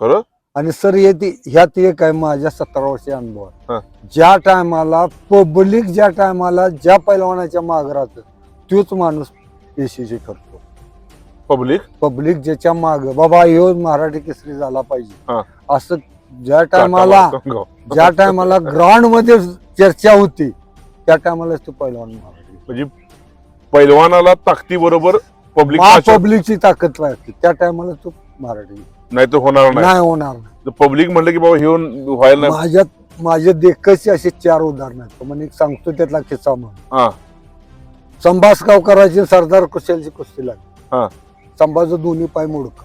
खरं. आणि सर ह्यात एक आहे माझ्या 17 वर्षाचा अनुभव आहे. हा. ज्या टायमाला पब्लिक ज्या टायमाला ज्या पैलवानाच्या माग राहत तोच माणूस यशस्वी ठरतो. पब्लिक ज्याच्या माग बाबा ह्यो मराठी केसरी झाला पाहिजे असं ज्या टायमाला ग्राउंड मध्ये चर्चा होती त्या टायमाला तो पैलवान मराठी. म्हणजे पैलवानाला ताकदी बरोबर पब्लिकची ताकद लागते त्या टायमाला तो मराठी. नाही तर होणार नाही होणार. पब्लिक म्हणलं की बाबा हे व्हायला नाही. माझे देखचे असे 4 उदाहरण आहेत. म्हणजे सांगतो त्यातला किस्सा म्हणून. संभासगाव करायची सरदार कुशलची कुस्ती लागली. संभाचं दोन्ही पाय मोडक.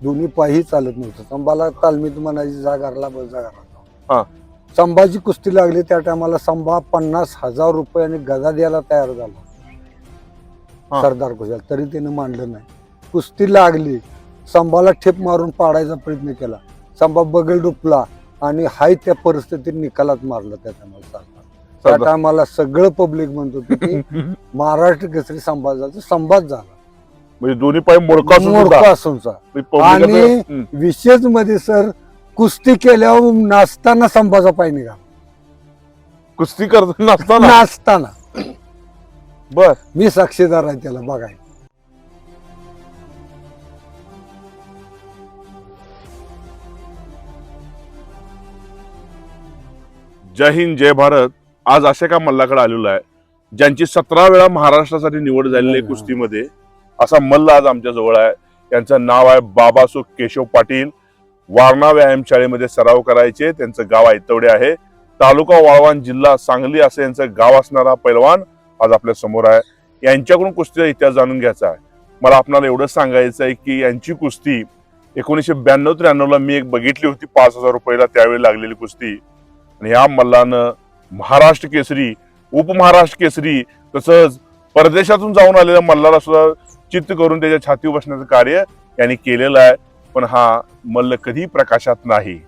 दोन्ही पायही चालत नव्हतं. संभाला तालमीत म्हणायची जा घरला बस जा घरला. संभाची कुस्ती लागली त्या टायमाला संभा 50,000 रुपयाने गदा द्यायला तयार झाला सरदार कुशल, तरी त्याने मांडलं नाही. कुस्ती लागली, संभाला ठेप मारून पाडायचा प्रयत्न केला. संभा बगल डुपला आणि हाय त्या परिस्थितीत निकालात मारलं त्या टायमाला. त्या टायमाला सगळं पब्लिक म्हणत होतं की महाराष्ट्र केसरी संभाच झाला. म्हणजे दोन्ही पाय मोडका असूनचा. आणि विशेष मध्ये सर कुस्ती केल्यावर नाचताना संभाचा पाय निघाला. कुस्ती करताना नाचताना. बर, मी साक्षीदार आहे त्याला बघाय. जय हिंद जय भारत. आज अशा का मल्लाकडे आलेलो आहे ज्यांची 17 वेळा महाराष्ट्रासाठी निवड झालेली आहे कुस्तीमध्ये. असा मल्ल आज आमच्या जवळ आहे. त्यांचं नाव आहे बाबासो केशव पाटील. वारणा व्यायाम शाळेमध्ये सराव करायचे. त्यांचं गाव ऐतवडे आहे. तालुका वाळवंट, जिल्हा सांगली असं यांचं गाव असणारा पैलवान आज आपल्या समोर आहे. यांच्याकडून कुस्तीचा इतिहास जाणून घ्यायचा आहे. मला आपल्याला एवढंच सांगायचं आहे की यांची कुस्ती 1992-93 ला मी एक बघितली होती. 5,000 रुपयाला त्यावेळी लागलेली कुस्ती. आणि ह्या मल्लानं महाराष्ट्र केसरी, उपमहाराष्ट्र केसरी, तसंच परदेशातून जाऊन आलेल्या मल्लाला सुद्धा चित्त करून त्याच्या छातीवर बसण्याचं कार्य यांनी केलेलं आहे. पण हा मल्ल कधी प्रकाशात नाही.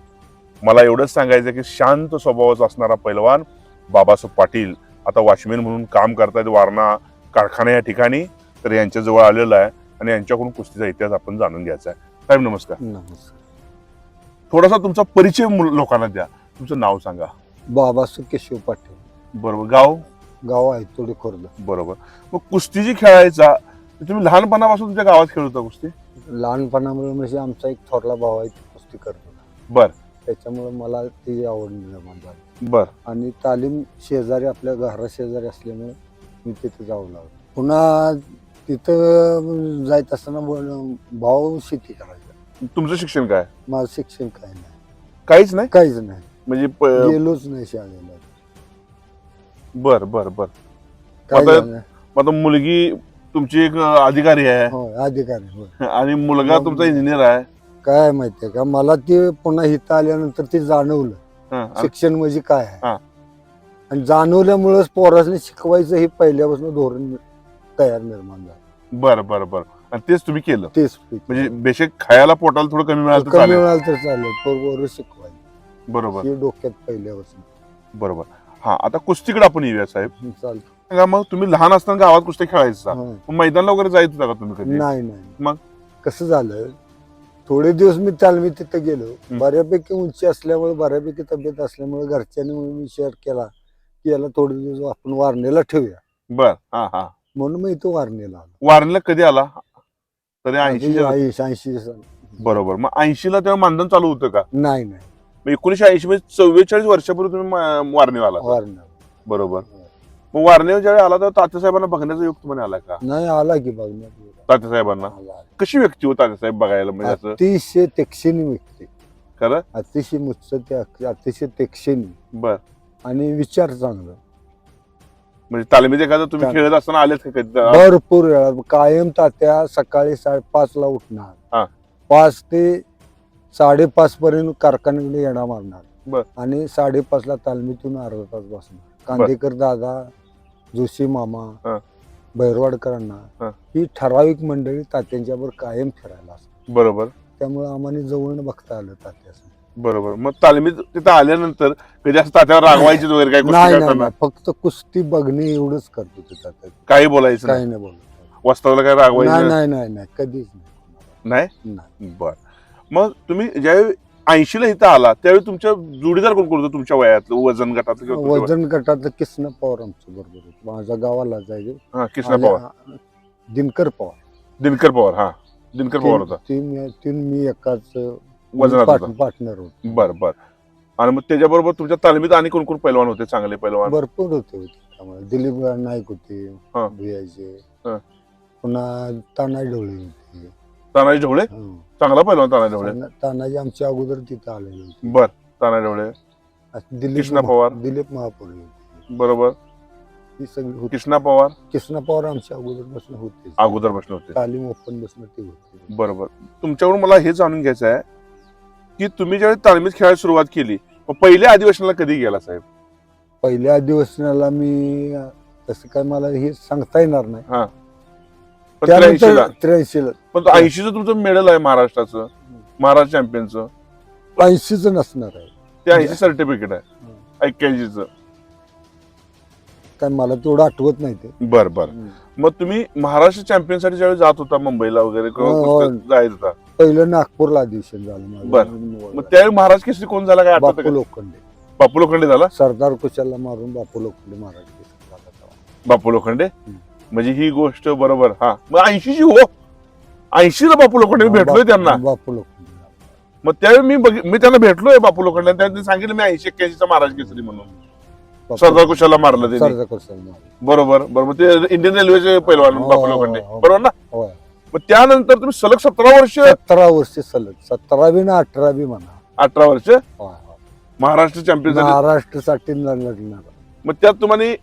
मला एवढंच सांगायचं की शांत स्वभावाचा असणारा पैलवान बाबासाहेब पाटील आता वॉचमॅन म्हणून काम करतायत वारणा कारखाना या ठिकाणी. तर यांच्या जवळ आलेला आहे आणि यांच्याकडून कुस्तीचा इतिहास आपण जाणून घ्यायचा आहे. साहेब नमस्कार. थोडासा तुमचा परिचय लोकांना द्या. तुमचं नाव सांगा. बाबासाहेब केशव पाटील. बरोबर. गाव आहे थोडी खोर्द. बरोबर. मग कुस्ती जी खेळायचा तुम्ही लहानपणापासून तुमच्या गावात खेळत होता कुस्ती? लहानपणामुळे म्हणजे आमचा एक थोरला भाव आहे कुस्ती करतो. बर. त्याच्यामुळे मला ती आवड निर्माण झाली. बर. आणि तालीम शेजारी आपल्या घरा शेजारी असल्यामुळे मी तिथे जाऊ लागलो. पुन्हा तिथं जायचं असताना भाऊ शेती करायचा. तुमचं शिक्षण काय? माझं शिक्षण काही नाही. काहीच नाही? काहीच नाही. म्हणजे गेलोच नाही शाळेला. बर बर बर. आता मुलगी तुमची एक अधिकारी आहे. अधिकारी. आणि मुलगा तुमचा इंजिनियर आहे. काय माहितीये का मला ते पुन्हा इथं आल्यानंतर ते जाणवलं शिक्षण म्हणजे काय आहे. आणि जाणवल्यामुळेच पोरासने शिकवायचं हे पहिल्यापासून धोरण तयार निर्माण झालं. बर बर बर. आणि तेच तुम्ही केलं? तेच. म्हणजे बेशक खायला पोटाला थोडं कमी मिळालं तर चालेल पोर शिकवायचं. बरोबर. हे डोक्यात पहिल्यापासून. बरोबर. हा, आता कुस्तीकडे आपण येऊया साहेब. चालतं. मग तुम्ही लहान असताना गावात कुस्ती खेळायचा, मैदानाला वगैरे जायचं होता का तुम्ही कधी? नाही. मग कसं झालं, थोडे दिवस मी तालमीत तिथं गेलो. बऱ्यापैकी उंची असल्यामुळे, बऱ्यापैकी तब्येत असल्यामुळे घरच्यांनी मी शेअर केला की याला थोडे दिवस आपण वारणेला ठेवूया. बर. हा हा. म्हणून मी इथं वारणेला आलो. वारणेला कधी आला? तरी 80. बरोबर. मग 80 ला तेव्हा मानधन चालू होतं का? नाही. 1980 मध्ये 44 वर्षापूर्वी तुम्ही वारणेवर आला. बरोबर. मग वारणेवर ज्यावेळी आला तर तात्यासाहेबांना बघण्याचा योग तुम्हाला आला का? नाही आला की बघण्यात. तात्यासाहेबांना कशी व्यक्ती होती तात्यासाहेब बघायला? म्हणजे अतिशय तेक्षिणी व्यक्ती. खरं? अतिशय मुत्सद्दी, अतिशय तेक्षिणी. बर. आणि विचार चांगला. म्हणजे तालमीत एखादं तुम्ही खेळत असताना आलेच का कधी? भरपूर वेळा. कायम तात्या सकाळी 5:30 ला उठणार. 5 ते 5:30 पर्यंत कारखान्याकडे येणा मारणार. आणि 5:30 ला तालमीतून अर्धा तास बसणार. कांदेकर दादा, जोशी मामा, भैरवाडकरांना ही ठराविक मंडळी तात्यांच्यावर कायम फिरायला असतात. बरोबर. त्यामुळे आम्हाला जवळ बघता आलं तात्या. बरोबर. मग तालमीत तिथं आल्यानंतर कधी असं तात्यावर रागवायची वगैरे काय? नाही, फक्त कुस्ती बघणे एवढंच करतो ते तात्या. काही बोलायचं? काही नाही बोलत. वस्तावला काय रागवायचं? नाही, कधीच नाही. बर. मग तुम्ही ज्यावेळी 80ला इथं आला त्यावेळी तुमच्या जोडीदार कोण कोण होतं तुमच्या वयातलं वजन गटातलं किंवा तुमच्या वजन गटातलं कृष्ण पवार आमच्या बरोबर होतं. माझ्या गावाला जायचे वयात? कृष्णा पवार, दिनकर पवार. दिनकर पवार. हा, दिनकर पवार होता. तीन मी एकाच वजनात होता. पार्टनर होतो. बर बर. आणि मग त्याच्याबरोबर तुमच्या तालमीत आणि कोण कोण पैलवान होते, चांगले पैलवान? भरपूर होते त्यामुळे. दिलीप नाईक होते हा. भुयाचे. हा. पुन्हा तानाजी ढवळे होते. तानाजी ढवळे चांगला पैलवान. तानाजी ढवळे, तानाजी आमच्या अगोदर तिथं आलेले होते. बर. तानाजी ढवळे, कृष्णा पवार, दिलीप महापौर होते. बरोबर. ही सगळी होती. कृष्णा पवार आमच्या अगोदर बसून होते. अगोदर बसले होते. तालीम ओपन बसणं ते होते. बरोबर. तुमच्याकडून मला हे जाणून घ्यायचं आहे की तुम्ही ज्यावेळी तालमीत खेळायला सुरुवात केली मग पहिल्या अधिवेशनाला कधी गेला साहेब? पहिल्या अधिवेशनाला मी तसं काय मला हे सांगता येणार नाही. हा. पण 83ला. 83ला. पण 80चं तुमचं मेडल आहे महाराष्ट्राचं, महाराष्ट्र चॅम्पियनचं. 80चं नसणार आहे ते 80 सर्टिफिकेट आहे 81चं. काय मला तेवढं आठवत नाही ते. बर बर. मग तुम्ही महाराष्ट्र चॅम्पियन साठी ज्यावेळी जात होता मुंबईला वगैरे जायचं होता, पहिलं नागपूरला अधिवेशन झालं माझं. बर. मग त्यावेळी महाराष्ट्र केसरी कोण झाला काय आठवतं बापू का? लोखंडे. बापू लोखंडे झाला. सरदार कुशाला मारून बापू लोखंडे महाराज केसरी झाला तेव्हा. बापू लोखंडे. म्हणजे ही गोष्ट बरोबर. हा, मग 80ची हो, 80ला बापू लोखंडे मी भेटलोय त्यांना. बापू लोखंडे. मग त्यावेळी मी त्यांना भेटलोय बापू लोखंडे. त्यांनी सांगितलं मी 80-81चा महाराज केसरी म्हणून. सरदार कुशाला मारलं ते. सरदार कुशाला मारलं. बरोबर बरोबर. ते इंडियन रेल्वेचे पैलवान बापू लोखंडे, बरोबर ना? होय. मग त्यानंतर तुम्ही सलग 17 वर्ष, 17 वर्ष सलग, 17वी ना 18वी म्हणा, 18 वर्ष होय, होय. महाराष्ट्र चॅम्पियन झाले. महाराष्ट्रासाठी लढणार. मग त्यात तुम्हाला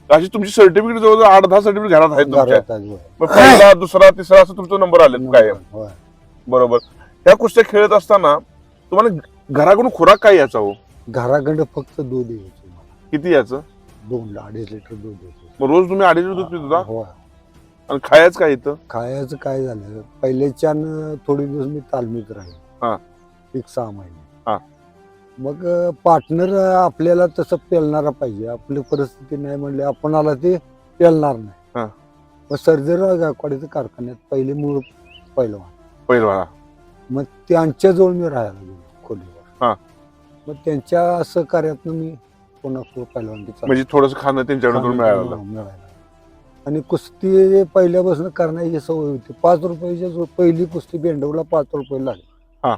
अशी तुमची सर्टिफिकेट जवळ 8-10 सर्टिफिकेट घरात आहेत तुमच्या. घरात आहे, होय. मग पहिला, दुसरा, तिसरा असं तुमचा नंबर आले काय? होय. बरोबर. ह्या कुस्त्या खेळत असताना तुम्हाला घराकडून खुराक काय याचा हो? घराकडे फक्त दूध यायचं मला. किती याचं? 2-2.5 लिटर दूध यायचं. मग रोज तुम्ही 2.5 दूध पित होता? होय. आणि खायचं काय इथं? खायचं काय झालं, पहिल्याच्यान थोडे दिवस मी तालमीत हा. राहील, 6 महिने. हा. मग पार्टनर आपल्याला तसं पेलणारा पाहिजे. आपली परिस्थिती नाही म्हणले आपणाला ते पेलणार नाही. हा. मग सर्जेराव गायकवाडीच्या कारखान्यात पहिले मूळ पैलवान. पहिलवान. मग त्यांच्याजवळ मी राहायला गेलो खोलीवर. हा. मग त्यांच्या सहकार्यातनं मी पुन्हा पैलवानगी चालू. म्हणजे थोडस खाणं त्यांच्याकडून मिळालं. आणि कुस्ती पहिल्यापासून करण्याची सवय होती. 5 रुपयाची पहिली कुस्ती बेंडवला 5 रुपये लागली. हा.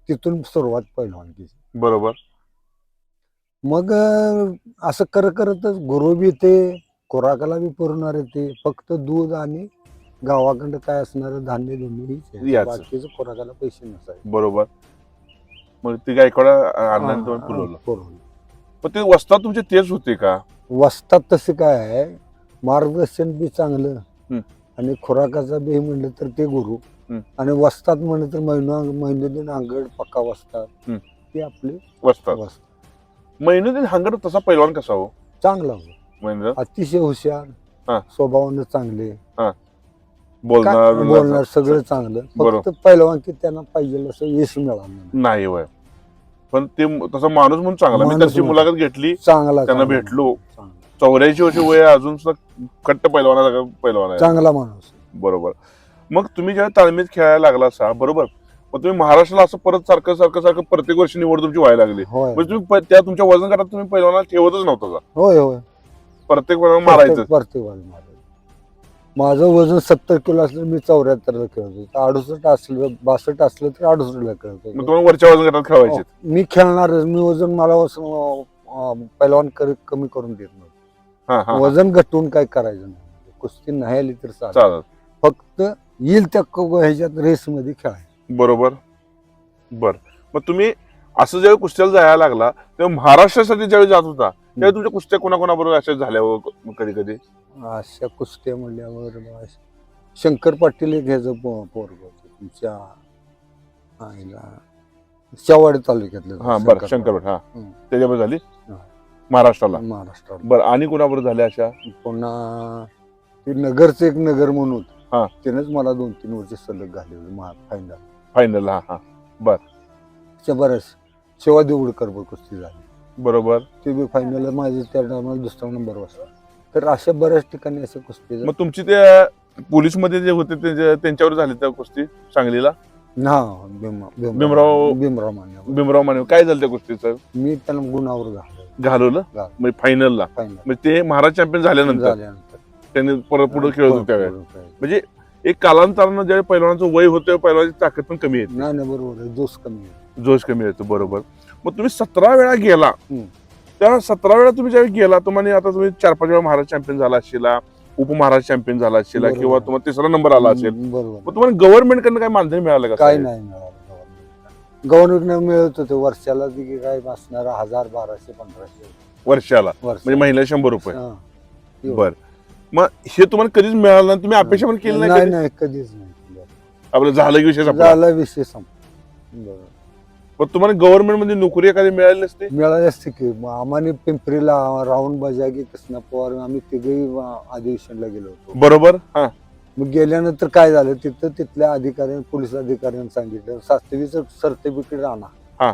तिथून सुरुवात पैलवानगी. बरोबर. मग असं करतच गुरु बी ते खुराकाला बी पुरणार ते. फक्त दूध आणि गावाकडं काय असणार धान्य धुन्य, बाकीचं खुराकाला पैसे नसायचे. बरोबर. मग ते गायकवाड अण्णांनी तुम्ही पुरवलं. पण ते वस्तात तुमचे तेच होते का? वस्तात तसे काय आहे, मार्गदर्शन बी चांगलं आणि खुराकाचा बी म्हणलं तर ते गुरु. आणि वस्तात म्हणलं तर महिनुद्दीन हांगड पक्का वस्तात ते आपले वस्तात. महिनुद्दीन हांगड तसा पैलवान कसा हो? चांगला हो, अतिशय हुशार, स्वभावानं चांगले, बोलणार सगळं चांगलं. फक्त पैलवान की त्यांना पाहिजे असं यश मिळालं नाही. वय पण ते तसा माणूस म्हणून चांगला. मी त्याची मुलाखत घेतली, चांगला, त्यांना भेटलो. 84 वर्ष वय अजून सुद्धा कट्ट पैलवान आहे, चांगला माणूस. बरोबर. मग तुम्ही जेव्हा तालमीत खेळायला लागला असा, बरोबर, मग तुम्ही महाराष्ट्राला असं परत सारखं प्रत्येक वर्षी निवड तुमची व्हायला लागली. म्हणजे तुम्ही त्या तुमच्या वजन गटात तुम्ही पैलवानाला ठेवतच नव्हता? होय होय. प्रत्येक मारायचं? प्रत्येक मारायचं. माझं वजन 70 किलो असलं मी 74ला खेळत होतो. 68 असलं 62 असलं तर 68ला खेळत होतो. मग तुम्हाला वरच्या वजन गटात खेळायचे? मी खेळणारच. मी वजन मला पैलवान कमी करून देत नव्हतं. वजन घटवून काय करायचं नाही. कुस्ती नाही आली तर चालत, फक्त येईल त्या ह्याच्यात रेस मध्ये खेळायचं. बरोबर. बर. मग तुम्ही असं ज्यावेळी कुस्त्याला जायला लागला तेव्हा महाराष्ट्रासाठी ज्यावेळी जात होता त्यावेळी तुमच्या कुस्त्या कोणाकोणाबरोबर अशा झाल्या कधी कधी? अशा कुस्त्या म्हणल्यावर शंकर पाटील एक ह्याचं पोरग होतं तुमच्या शेवाडी तालुक्यातलं. हा बरं, शंकरपट. हा, त्याच्याबरोबर झाली महाराष्ट्राला. बरं. आणि कोणाबरोबर झाल्या अशा? पुन्हा ते नगरचं एक नगर म्हणून होतं, त्यानेच मला 2-3 वर्ष सलग घालवली फायनल. हा हा. बर. बरंच शेवा देवडकर कुस्ती झाली. बरोबर. ते बी फायनल माझे त्या टायमाला 2रा नंबर वाजता. तर अशा बऱ्याच ठिकाणी असं कुस्ती. मग तुमची ते पोलीस मध्ये जे होते त्यांच्यावर झाली त्या कुस्ती सांगलीला? हा भीमराव मान्य. भीमराव माने काय झालं त्या कुस्तीचं मी त्याला गुणावर घालवलं घालवलं. म्हणजे फायनलला म्हणजे ते महाराज चॅम्पियन झाल्यानंतर त्यांनी परत पुढे खेळत होते त्यावेळेस म्हणजे एक कालांतरानं ज्यावेळी पैलवानाचं वय होतं पैलवानाची ताकद पण कमी येते. नाही बरोबर आहे, जोश कमी येतो बरोबर. मग तुम्ही 17 वेळा गेला त्या 17 वेळा तुम्ही ज्यावेळी गेला तुम्हाला आता तुम्ही 4-5 वेळा महाराज चॅम्पियन झाला असेल, उपमहाराज चॅम्पियन झाला असेल किंवा तुम्हाला 3रा नंबर आला असेल, मग तुम्हाला गव्हर्नमेंट कडनं काय मानधन मिळालं का? काय नाही मिळालं. गव्हर्नमेंट मिळत होते वर्षाला काय असणार 1000-1200-1500 वर्षाला म्हणजे महिन्याला 100 रुपये. बर मग हे तुम्हाला कधीच मिळालं नाही, तुम्ही अपेक्षा पण केली नाही? नाही कधीच नाही. आपलं झालं की विषय झाला विषय संपला. पण तुम्हाला गव्हर्नमेंट मध्ये नोकरी एखादी मिळाली नसते? मिळाली असते की आम्हाला पिंपरीला राहुल बजागी कृष्णा पवार आम्ही तिघही अधिवेशनला गेलो होतो. बरोबर. हा मग गेल्यानंतर काय झालं तिथं तिथल्या अधिकाऱ्यांनी पोलीस अधिकाऱ्यांनी सांगितलं शास्त्रीचं सर्टिफिकेट आणा,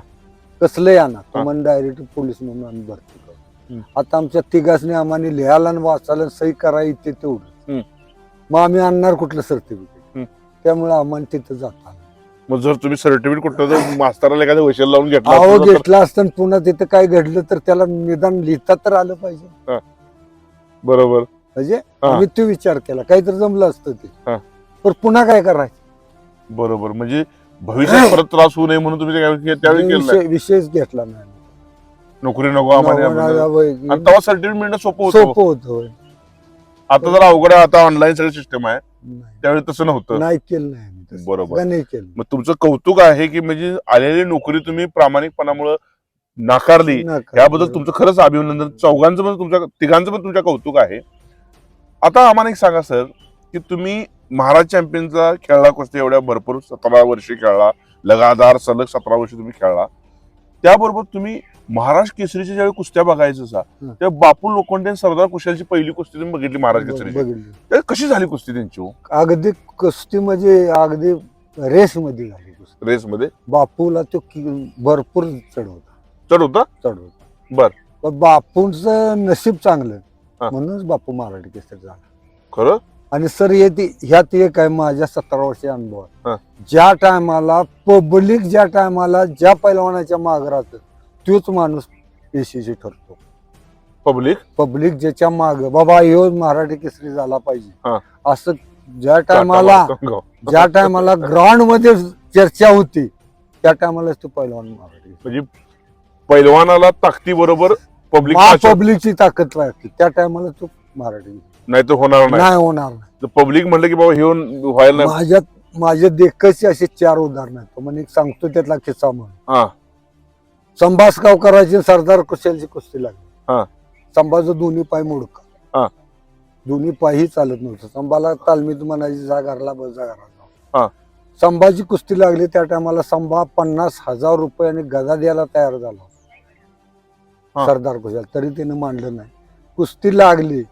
कसलंही आणा, तुम्हाला डायरेक्ट पोलीस म्हणून आम्ही भरती करू. आता आमच्या तिघांनी आम्हाला लिहायला आणि वाचायला सही करा इथे तेवढं, मग आम्ही आणणार कुठलं सर्टिफिकेट? त्यामुळे आम्हाला तिथं जाता. मग जर तुम्ही सर्टिफिकेट कुठलं मास्तराला एखाद्या वशील लावून घेतला असतं पुन्हा तिथं काय घडलं तर त्याला निदान लिहिता तर आलं पाहिजे. बरोबर म्हणजे आम्ही तो विचार केला काहीतरी जमलं असतं ते, पण पुन्हा काय करायचं? बरोबर. म्हणजे भविष्यात परत त्रास होऊ नये म्हणून तुम्ही त्यावेळी विषयच घेतला नाही. नोकरी नको आम्हाला, तेव्हा सर्टिफिकेट मिळणं सोपं होतं. आता जर अवघड आहे, आता ऑनलाईन सगळं सिस्टम आहे, त्यावेळी तसं नव्हतं. नाही केलं नाही. बरोबर. नाही केलं. मग तुमचं कौतुक आहे की म्हणजे आलेली नोकरी तुम्ही प्रामाणिकपणामुळे नाकारली, याबद्दल तुमचं खरंच अभिनंदन. चौघांचं पण तुमच्या तिघांचं पण तुमच्या कौतुक आहे. आता आम्हाला एक सांगा सर की तुम्ही महाराज चॅम्पियनचा खेळला कुस्ती, एवढ्या भरपूर 17 वर्षे खेळला, लगातार सलग 17 वर्ष तुम्ही खेळला. त्याबरोबर तुम्ही महाराष्ट्र केसरीच्या ज्यावेळी कुस्त्या बघायचं तेव्हा बापू लोखंडे सरदार कुशालची पहिली कुस्ती तुम्ही बघितली महाराज केसरीची, कशी झाली कुस्ती त्यांची? अगदी कुस्ती म्हणजे अगदी रेस मध्ये झाली. रेस मध्ये बापूला तो भरपूर चढ होता. बर बापूंचं नशीब चांगलं म्हणूनच बापू महाराज केसरी झाला खरं. आणि सर ह्यात एक आहे माझ्या 17 वर्षी अनुभव, ज्या टायमाला पब्लिक ज्या पैलवानाच्या मागे राहतं तोच माणूस यशस्वी ठरतो. पब्लिक ज्याच्या मागे बाबा ह्यो मराठी केसरी झाला पाहिजे असं ज्या टायमाला ग्राउंड मध्ये चर्चा होती त्या टायमालाच तो पैलवान मराठी, म्हणजे पैलवानाला ताकदी बरोबर पब्लिकची ताकद लागते त्या टायमाला तो मराठी, नाही तर होणार नाही. पब्लिक म्हणलं की बाबा हे व्हायला नाही. माझ्या देखची असे 4 उदाहरण आहेत. म्हणजे सांगतो त्यातला किस्सा म्हणून, संभास गावकराची सरदार कुशलची कुस्ती लागली. संभाचं दोन्ही पाय मोडका, दोन्ही पायही चालत नव्हतं. संभाला तालमीत म्हणायची जा घरला बस जा घराला. संभाची कुस्ती लागली त्या टायमाला संभा 50,000 रुपयाने गदा द्यायला तयार झाला सरदार कुशल, तरी त्याने मांडलं नाही. कुस्ती लागली,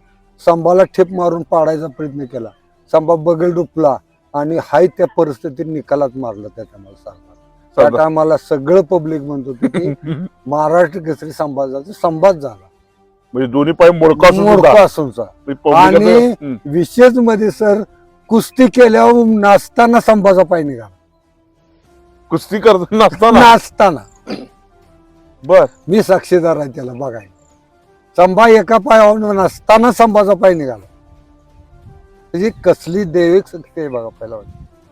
संभाला ठेप मारून पाडायचा प्रयत्न केला, संभा बगल डुपला आणि हाय त्या परिस्थितीत निकालात मारलं त्या टायमाला सरदार. त्या टायमाला सगळं पब्लिक म्हणत होतं की महाराष्ट्र केसरी संभाच झाला, म्हणजे दोन्ही पाय मोडका असूनचा. आणि विशेष मध्ये सर कुस्ती केल्यावर नाचताना संभाचा पाय निघाला, कुस्ती करताना नाचताना. बर मी साक्षीदार आहे त्याला बघायला. संभा एका पायावर नसताना संभाचा पाय निघाला, म्हणजे कसली दैविक शक्ती आहे बघा पहिला.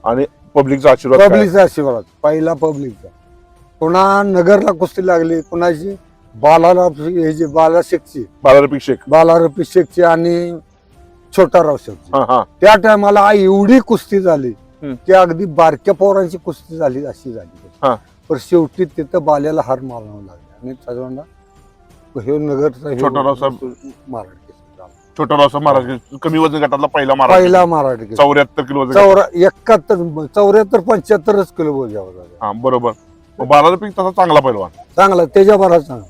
आणि पब्लिकचा आशीर्वाद पहिला पब्लिकचा. पुन्हा नगरला कुस्ती लागली कुणाची, बालारफी शेखची आणि छोटाराव शेखची. त्या टायमाला एवढी कुस्ती झाली की अगदी बारक्या पोरांची कुस्ती झाली अशी झाली. पण शेवटी तिथं बाल्याला हार मारावं लागला आणि सर्वांना हे नगरचा छोटाराव महाराज कमी वजन गटातला पहिला मराठी 74 किलो 75 किलो बोजावा. बरोबर. बालारफी तसा चांगला पहिलवान, चांगला त्याच्या बराच चांगला.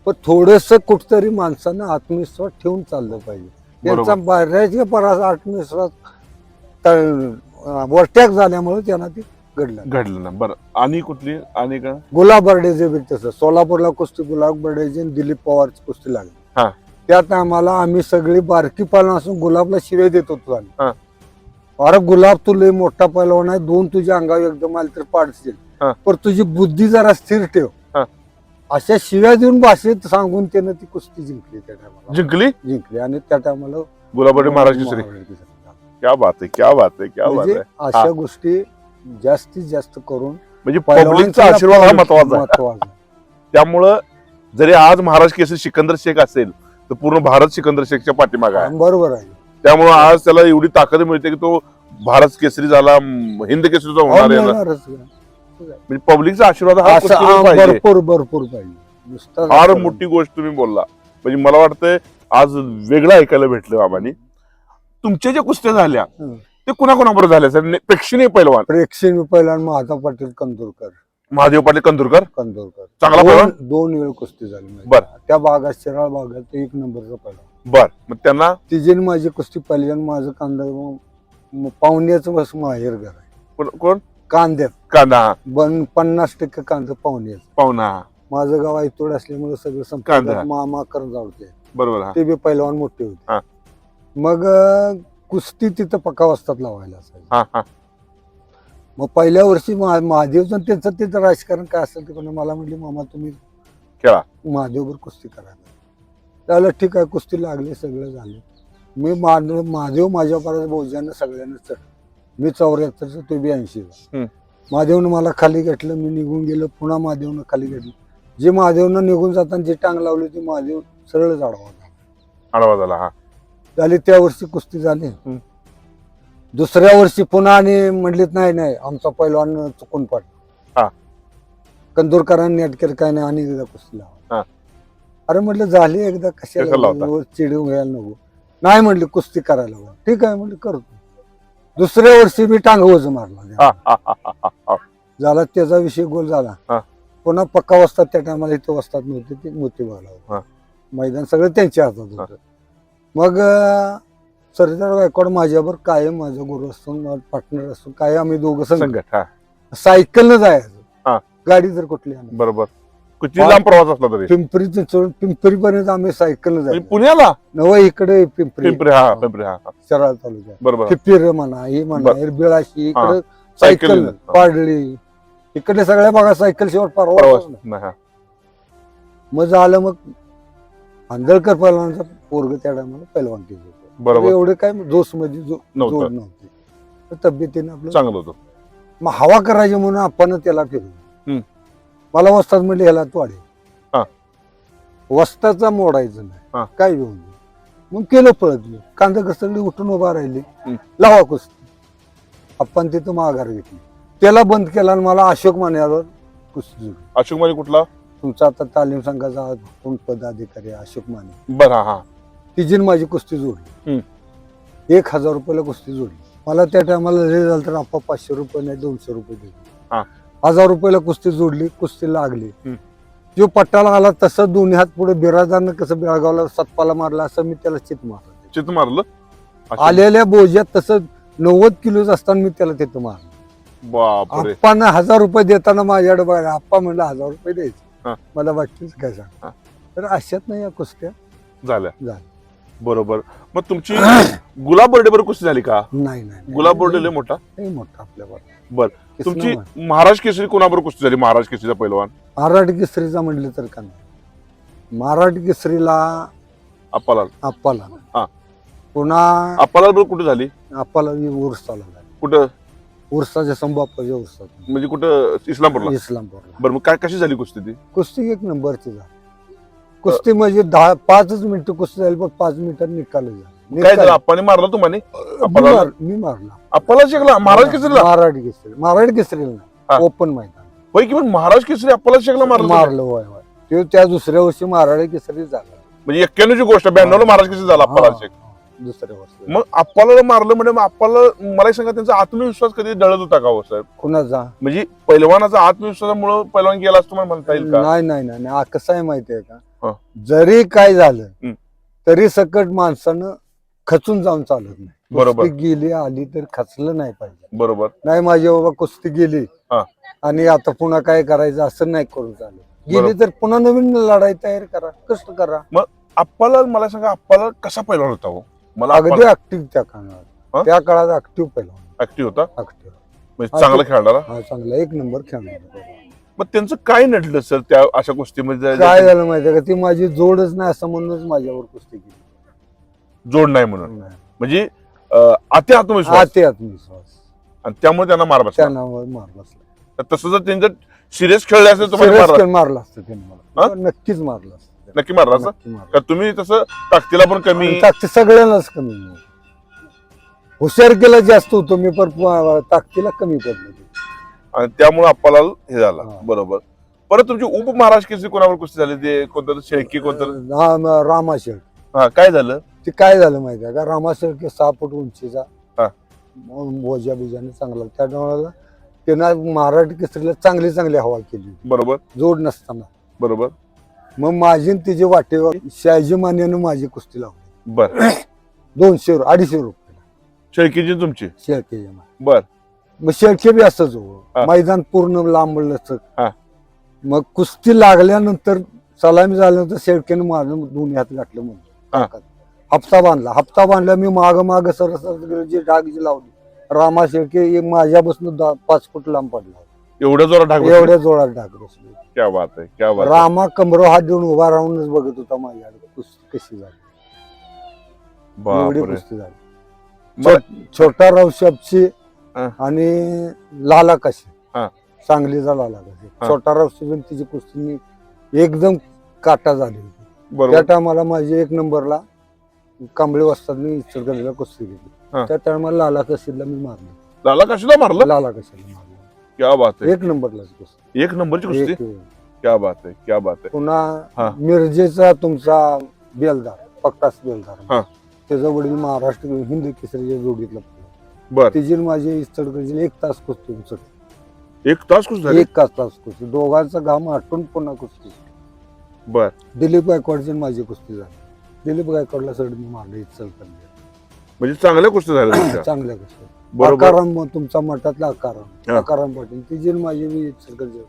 पण थोडस कुठतरी माणसानं आत्मविश्वास ठेवून चाललं पाहिजे. त्यांचा बऱ्याच बराच आत्मविश्वास वरट्याक झाल्यामुळे त्यांना ते घडलं ना. बरं आणि कुठली आणि का गुलाब बर्डेचे बी तसं सोलापूरला कुस्ती गुलाब बर्डेची दिलीप पवारची कुस्ती लागली. त्या टायमाला आम्ही सगळी बारकी पालन असून गुलाबला शिवे देत होतो. अरे गुलाब तू लय मोठा पैलवान आहे, 2 तुझ्या अंगावर एकदम आले तर पाडशील, हा. पण तुझी बुद्धी जरा स्थिर ठेव. हा. अशा शिव्या देऊन भाषेत सांगून त्यानं ती कुस्ती जिंकली त्या टायमाला. जिंकली आणि त्या टायमाला गुलाबर्डे महाराज केसरी. क्या बात आहे, क्या बात आहे, क्या बात म्हणजे आहे. अशा गोष्टी जास्तीत जास्त करून म्हणजे पब्लिकचा आशीर्वाद हा महत्वाचा आहे. महत्वाचा. त्यामुळं जरी आज महाराज केसरी सिकंदर शेख असेल तर पूर्ण भारत सिकंदर शेखच्या पाठीमागे आहे. बरोबर आहे. त्यामुळे आज त्याला एवढी ताकद मिळते की तो भारत केसरी झाला, हिंद केसरीचा होणार आहे. मिळणारच. म्हणजे पब्लिकचा आशीर्वाद हा असं कुस्तीवर पाहिजे. भरपूर पाहिजे. नुसतं फार मोठी गोष्ट तुम्ही बोलला. म्हणजे मला वाटतंय आज वेगळं ऐकायला भेटलं बाबांनी. तुमच्या ज्या कुस्त्या झाल्या हं. ते कुणाकुणाबरोबर झाल्या सर? प्रेक्षणीय पैलवान प्रेक्षणीय पहिला महादेव पाटील कंदुरकर महादेव पाटील कंदुरकर चांगला दोन पैलवान. 2 वेळ कुस्ती झाली माझी. बर. त्या भागात शिराळ भागात 1 नंबरचा पहिला. बर. मग त्यांना तिची आणि माझी कुस्ती पहिली आणि माझं पाहुण्याचं बस माहेर घर आहे. कोण कांद्यात कांदा 50% कांदा पाहुण्याचं. पाहुणा माझं गाव ऐतोड असल्यामुळे सगळं कांदा. संपर्कात मामा करंजावते. बरोबर. हा. ते बी पहिलवान मोठे हा. होते. मग कुस्ती तिथं पक्का वाजतात लावायला असायची. हा हा मग पहिल्या वर्षी महादेवचं त्यांचं तिथं राजकारण काय असेल ते पण मला म्हणले मामा तुम्ही खेळा. महादेववर कुस्ती करायला. त्याला ठीक आहे कुस्ती लागली सगळं झालं. मी महादेव माझ्या परत भोजानं सगळ्यांना चढ. मी 74चं ते 82ला. महादेवनं मला खाली घेतलं, मी निघून गेलो. पुन्हा महादेवनं खाली घेतलं. जे महादेवनं निघून जाताना जी टांग लावली ती महादेव सरळच आडवा झाला. हा. झाली. त्या वर्षी कुस्ती झाली. दुसऱ्या वर्षी पुन्हा आणि म्हणलीत नाही आमचा पैलवान चुकून हा. पडला. कंदुरकरांनी अटकेल काय नाही आणि एकदा कुस्ती लावा. हा. अरे म्हटलं झाली एकदा कशाला कशाला चिडून घ्यायला नको. नाही म्हटलं कुस्ती करायला हवं. ठीक आहे म्हटलं करतो. दुसऱ्या वर्षी मी टांग वज मारला. हा, हा, हा, हा, हा. झाला त्याचा विषय गोल झाला. हा. पुन्हा पक्का वस्तात त्या टायमाला इथं वस्तात नव्हते ते मोतीबागला हा. होते. मैदान सगळं त्यांच्या हातात होतं. मग सरदार गायकवाड माझ्यावर कायम माझा गुरु असून पार्टनर असून काय आम्ही दोघं संगत. हा. सायकलनं हा. जायचं. गाडी जर कुठली आणली. बरोबर. किती लांब प्रवास असला तरी पिंपरीपर्यंत आम्ही सायकलनं म्हणजे जायचो. पुण्याला नव इकडे पिंपरी पिंपरी. हा पिंपरी. हा हा. शराळ तालुक्यात बरोबर. पिपीर म्हणा ही म्हणा बिळाशी इकडे सायकल. सायकल पाडळी इकडे सगळ्या भागात सायकल शिवाय प्रवास परवा. नाही. हा. मग झालं. मग आंधळकर पैलवानचा पोरग त्या टायमाला पैलवान केलं होतं. बरोबर. एवढे काय जोश मध्ये जोड नव्हतं. नव्हती. तर तब्येतीने आपलं चांगलं होतं. मग हवा करायची म्हणून आपण त्याला फिरवलं. मला वस्ताद म्हणले ह्याला तू आडे. हा. वस्ताचा मोडायचं हा. नाही काय घेऊन दे. मग केलं पळत मी. कांदा घसरली उठून उभा राहिली. हम्म. लावा कुस्ती. आपण तिथं माघार घेतली. त्याला बंद केला आणि मला अशोक मान्यावर कुस्ती जोडली. अशोक मध्ये कुठला? तुमचा आता तालीम संघाचा कोण पदाधिकारी आहे, अशोक माने. बर. हा हा. तिजीन माझी कुस्ती जोडली. 1000 रुपयाला कुस्ती जोडली. मला त्या टायमाला हे झालं तर आपण 500 रुपये नाही 200 रुपये हा. दिले. 1000 रुपयाला कुस्ती जोडली. कुस्ती लागली. हम्म. जो पट्टाला आला तसं दोन्ही हात पुढे बिराजानं कसं बेळगावला सतपाला मारला असं मी त्याला चित मारलं. चित मारलं. आलेल्या बोज्यात तसं 90 किलोच असताना मी त्याला तिथं मारलं. बापरे. आप्पानं 1000 रुपये देताना माझ्याकडे बघा. आप्पा म्हणलं 1000 रुपये हा. द्यायचे. मला वाटतेच काय सांग. हा. तर अशात नाही या कुस्त्या झाल्या. बरोबर. मग तुमची गुलाब बर्डे बरोबर कुस्ती झाली का? नाही. गुलाब बर्डे लय मोठा. नाही मोठा आपल्यावर. बर. तुमची महाराज केसरी कोणाबरोबर कुस्ती झाली? महाराज केसरीचा पैलवान महाराज केसरीचा म्हटलं तर का नाही. महाराज केसरीला अप्पाला. आप्पाला हा. पुन्हा अप्पाला बरोबर कुठे झाली? आप्पाला उर्साला झाली. कुठं? उर्साच्या संभापाच्या उर्सात म्हणजे कुठं? इस्लामपूरला. इस्लामपूरला. बरं. मग काय कशी झाली कुस्ती ती? कुस्ती 1 नंबरची झाली. कुस्ती म्हणजे 5 मिनिटं कुस्ती झाली पण 5 मिनिटात निकाल काय झालं? अप्पाने मारला तुम्हाला? मी मारला. अप्पाला शिकला महाराज केसरीला? महाराज केसरीला हा. ओपन मैदान होय की. पण महाराज केसरी अप्पाला शिकला मारलं? मारलं. होय. ते त्या दुसऱ्या वर्षी महाराज केसरी झाला. म्हणजे 91 ची गोष्ट. 92 ला महाराज केसरी झाला अप्पाला शेख. दुसऱ्या वर्षी. मग अप्पाला मारलं म्हणजे मग अप्पाला मला सांगा त्यांचा आत्मविश्वास कधी डळत होता का हो साहेब? कुणाचा? म्हणजे पैलवानाचा आत्मविश्वासामुळे पैलवान गेला असतो म्हणता येईल का? नाही. कसं आहे माहितीये हा. का? जरी काय झालं हम्म. तरी सकट माणसानं खचून जाऊन चालत नाही. बरोबर. कुस्ती गेली आली तर खचलं नाही पाहिजे. बरोबर. नाही माझी बाबा कुस्ती गेली हा. आणि आता पुन्हा काय करायचं असं नाही करू चालत. गेली तर पुन्हा नवीन लढाई तयार करा. कष्ट करा. अप्पाला मला सांगा अप्पाला कसा पैलवान होता हो? मला अगदी ऍक्टिव्ह त्या काळात. हा? त्या काळात ऍक्टिव्ह पहिला ऍक्टिव्ह होता, ऍक्टिव्ह म्हणजे चांगला खेळणारा. हा चांगला एक नंबर खेळणार. मग त्यांचं काय नडलं सर त्या अशा कुस्तीमध्ये? काय झालं माहितीये का, ती माझी जोडच नाही असं म्हणूनच माझ्यावर कुस्ती केली. जोड नाही म्हणून, नाही. म्हणजे अति आत्मविश्वास, अति आत्मविश्वास, आणि त्यामुळे त्यांना मार बसला. त्या नावावर मार बसला. तसं जर त्यांचं सिरियस खेळले असेल तुम्हाला Serious मारलं? खेळ मारला असतं त्यांनी मला, हा? नक्कीच मारला असतं. नक्की मारला असं? नक्की मारला. का तुम्ही तसं ताकदीला पण कमी? आणि ताकद सगळ्यांनाच कमी नाही. हुशारकीला जास्त होतो मी, पण ताकदीला कमी पडलो. आणि त्यामुळे आपल्याला हे झालं. हा. बरोबर. परत तुमची उप महाराष्ट्र केसरी कोणावर कुस्ती झाली? ते कोणतं शेळकी कोणतं? रामा शेळके. हा, काय झालं? ते काय झालं माहिती आहे का, रामा शेळके 6 फूट उंचीचा, हा. बोजा बिजाने चांगला, त्यामुळे त्यानं महाराष्ट्र केसरीला चांगली चांगली हवा केली. बरोबर जोड नसताना. बरोबर. मग माझी आणि तिचे वाटेवर शहाजी मान्यानं माझी कुस्ती लावली. बर. 200-250 रुपये शेळकीची तुमची? शेळके. बर. मग शेळके बी असंच हा. हो, मैदान पूर्ण लांब लचक. हा. मग कुस्ती लागल्यानंतर सलामी झाल्यानंतर शेळकेनं मारून दोन्ही हात घातलं म्हणून हप्ता बांधला. मी माग सरसर जी डाग जी लावली, रामा शेळके माझ्यापासून 5 फूट लांब पडला. एवढ्या जोरात ढाक बसली? एवढ्या जोरात डाग बसले. क्या बात आहे, क्या बात आहे. रामा कमरो हात देऊन उभा राहूनच बघत होता माझ्याकडे कुस्ती कशी झाली. एवढी बापरे. कुस्ती झाली. छोटा राव शब्दची हा. आणि लाला कशी, हा. सांगलीचा लाला कशी, हा. छोटा राव शब्द तिची कुस्ती मी एकदम काटा झाली होती. त्या बरोबर. टायमाला माझी 1 नंबरला कांबळे वस्तादनी इचलकरंजीला कुस्ती केली. हा. त्या टायमाला लाला कशीला मी मारलं. लाला कशीला मारलं? लाला कशीला मारलं. क्या बात आहे. 1 नंबरलाच कुस्ती. 1 नंबरची कुस्ती. एक. क्या बात आहे, क्या बात आहे. हा. पुन्हा मिरजेचा तुमचा बेलदार, पक्कास बेलदार, हा. त्याचा वडील महाराष्ट्र हिंद केसरीच्या जोडीतला. बर. तिची माझी इचलकरंजीला 1 तास कुस्ती उचलली. 1 तास कुस्ती झाली? 1 तास कुस्ती. दोघांचा घाम आटून पुन्हा कुस्ती. बर. दिलीप गायकवाडची माझी कुस्ती झाली. दिलीप गायकवाडला सड मी मारलं इचलकरंजी. म्हणजे चांगल्या कुस्ती झाल्या तुमच्या? चांगल्या कुस्ती. बरोबर. आकाराम, तुमचा मठातला हा. आकाराम पाटील, तिची माझी मी इचलकरंजी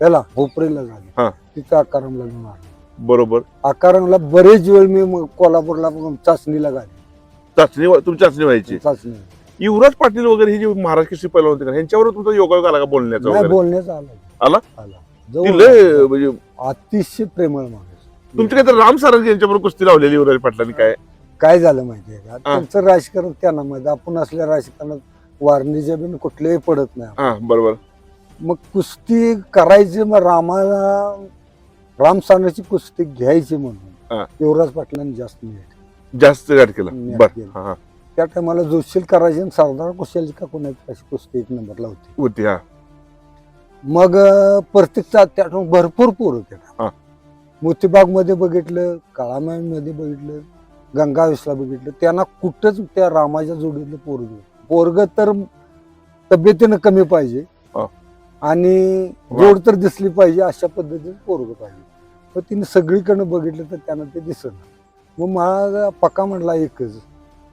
त्याला भोपरेला झाली. हा. तिथं आकारामला मी मारलं. बरोबर. आकारामला बरेच वेळ मी कोल्हापूरला चाचणीला घाली. तुमची चाचणी व्हायची? चाचणी युवराज पाटील वगैरे हे जे महाराष्ट्र केसरी पहिलवान होते का, ह्यांच्यावर तुमचा योगायोग आला का बोलण्याचा नाही, वगैरे? बोलण्याचा आला? आला. ती लय जवळ म्हणजे अतिशय प्रेमळ माणूस. तुमच्या काहीतरी राम सारंगी यांच्याबरोबर कुस्ती लावलेली युवराज पाटलांनी, काय? काय झालं माहितीये का, त्यांचं राजकारण त्यांना माहिती. आपण असल्या राजकारणात वारणीच्या बिन कुठलेही पडत नाही. हा, बरोबर. मग कुस्ती करायची, मग राम सारंगची कुस्ती घ्यायची हा. म्हणून युवराज पाटलांनी जास्त गाठ केलं. मी बर. केलं. हा, हा. त्या टायमाला जोशील करायची आणि सरदार कुशलची का कोणाची अशी कुस्ती 1 नंबरला होती. होती. हा. मग प्रत्येक त्या भरपूर पोर हा. होते. मोतीबाग मध्ये बघितलं, काळामाई मध्ये बघितलं, गंगावेशला बघितलं, त्यांना कुठंच त्या रामाच्या जोडीतलं पोरग तर तब्येतीनं कमी पाहिजे हा. आणि जोड तर दिसली पाहिजे, अशा पद्धतीने पोरग पाहिजे. पण तिने सगळीकडनं बघितलं तर त्यांना ते दिसत. मग मला पक्का म्हटला एकच,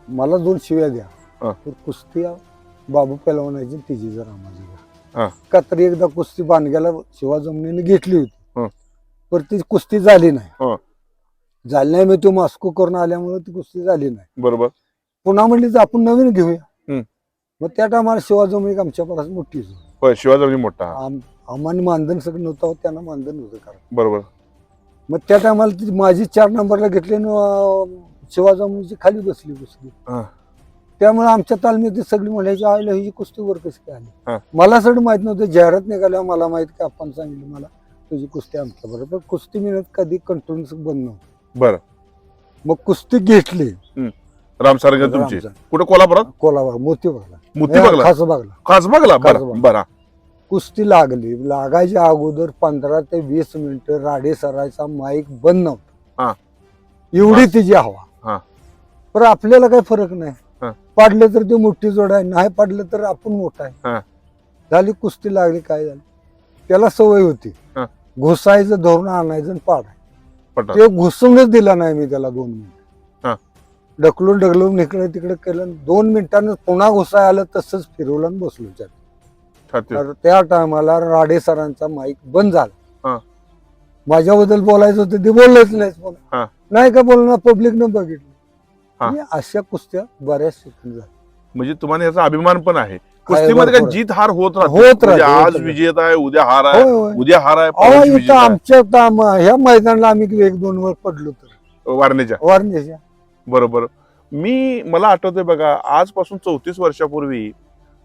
मला 2 शिव्या द्या, हा. तर कुस्ती बाबू पेलवानाची तिची जर रामाची हा. का तर एकदा कुस्ती बांधग्याला शिवा जमनीने घेतली हा. होती, पण ती कुस्ती झाली नाही. हा. झाली नाही, मी तो मास्को करून आल्यामुळे ती कुस्ती झाली नाही. बरोबर. पुन्हा म्हणली तर आपण नवीन घेऊया. हम्म. मग त्या टायमाला शिवा जमनी आमच्या परस मोठीच होती. होय, शिवाजी मोठा. आम्हाला मानधन सगळं नव्हतं, त्यांना मानधन होतं कारण. बरोबर. मग त्या टायमाला माझी 4 नंबरला घेतली आणि शिवा जमनीची खाली बसली कुस्ती. हा. त्यामुळे आमच्या तालमीत सगळी म्हणायची आईला ही कुस्ती वर कशी काय हा. आली. मला सगळं माहित नव्हतं. जाहिरात निघाल्या मला माहित की आपण सांगितलं मला तुझी कुस्ती आमच्या बरोबर. कुस्ती मिळत कधी कंटिन्यूस बंद नव्हतं. बरं. मग कुस्ती घेतली. राम सारंगी तुमची कुठे? कोल्हापुरात? कोल्हापूर मोतीबागला. मोतीबागला? खासबागला. खासबागला. खासबाग. बरं. कुस्ती लागायच्या अगोदर 15 ते 20 मिनिटं राडे सरायचा माईक बंद हा. नव्हता. एवढी तिची हा. हवा. पण आपल्याला काही फरक नाही. हा. पाडलं तर ते मोठी जोड आहे, नाही पाडलं तर आपण मोठा आहे. हा. झाली कुस्ती लागली. काय झालं, त्याला सवय होती हा. घुसायचं, धरून आणायचं आणि पाडायचं. पटलं. ते घुसूनच दिला नाही मी त्याला 2 मिनिट. हा. ढकलून इकडे तिकडे केलं. 2 मिनिटांनी पुन्हा घुसाय आलं, तसंच फिरवलं आणि बसलो त्यात. तर त्या टायमाला राडे सरांचा माईक बंद झाला. हा. माझ्याबद्दल बोलायचं होतं, ते बोललंच नाहीच. हा. मला नाही का बोलणार, पब्लिकनं बघितलं. हा. आणि अशा कुस्त्या बऱ्याच शिकून झाल्या. म्हणजे तुम्हाला याचा अभिमान पण आहे. कुस्तीमध्ये काय जीत हार होत राहते. होत म्हणजे राहते, आज होत विजेता आहे, उद्या हार आहे, होय, होय. उद्या हार आहे, अहो, परवा इथं विजेता आहे. आमच्या ह्या मैदानाला आम्ही 1-2 वर पडलो तर वारणेच्या वारणेच्या. बरोबर. मला आठवतंय बघा, आजपासून 34 वर्षापूर्वी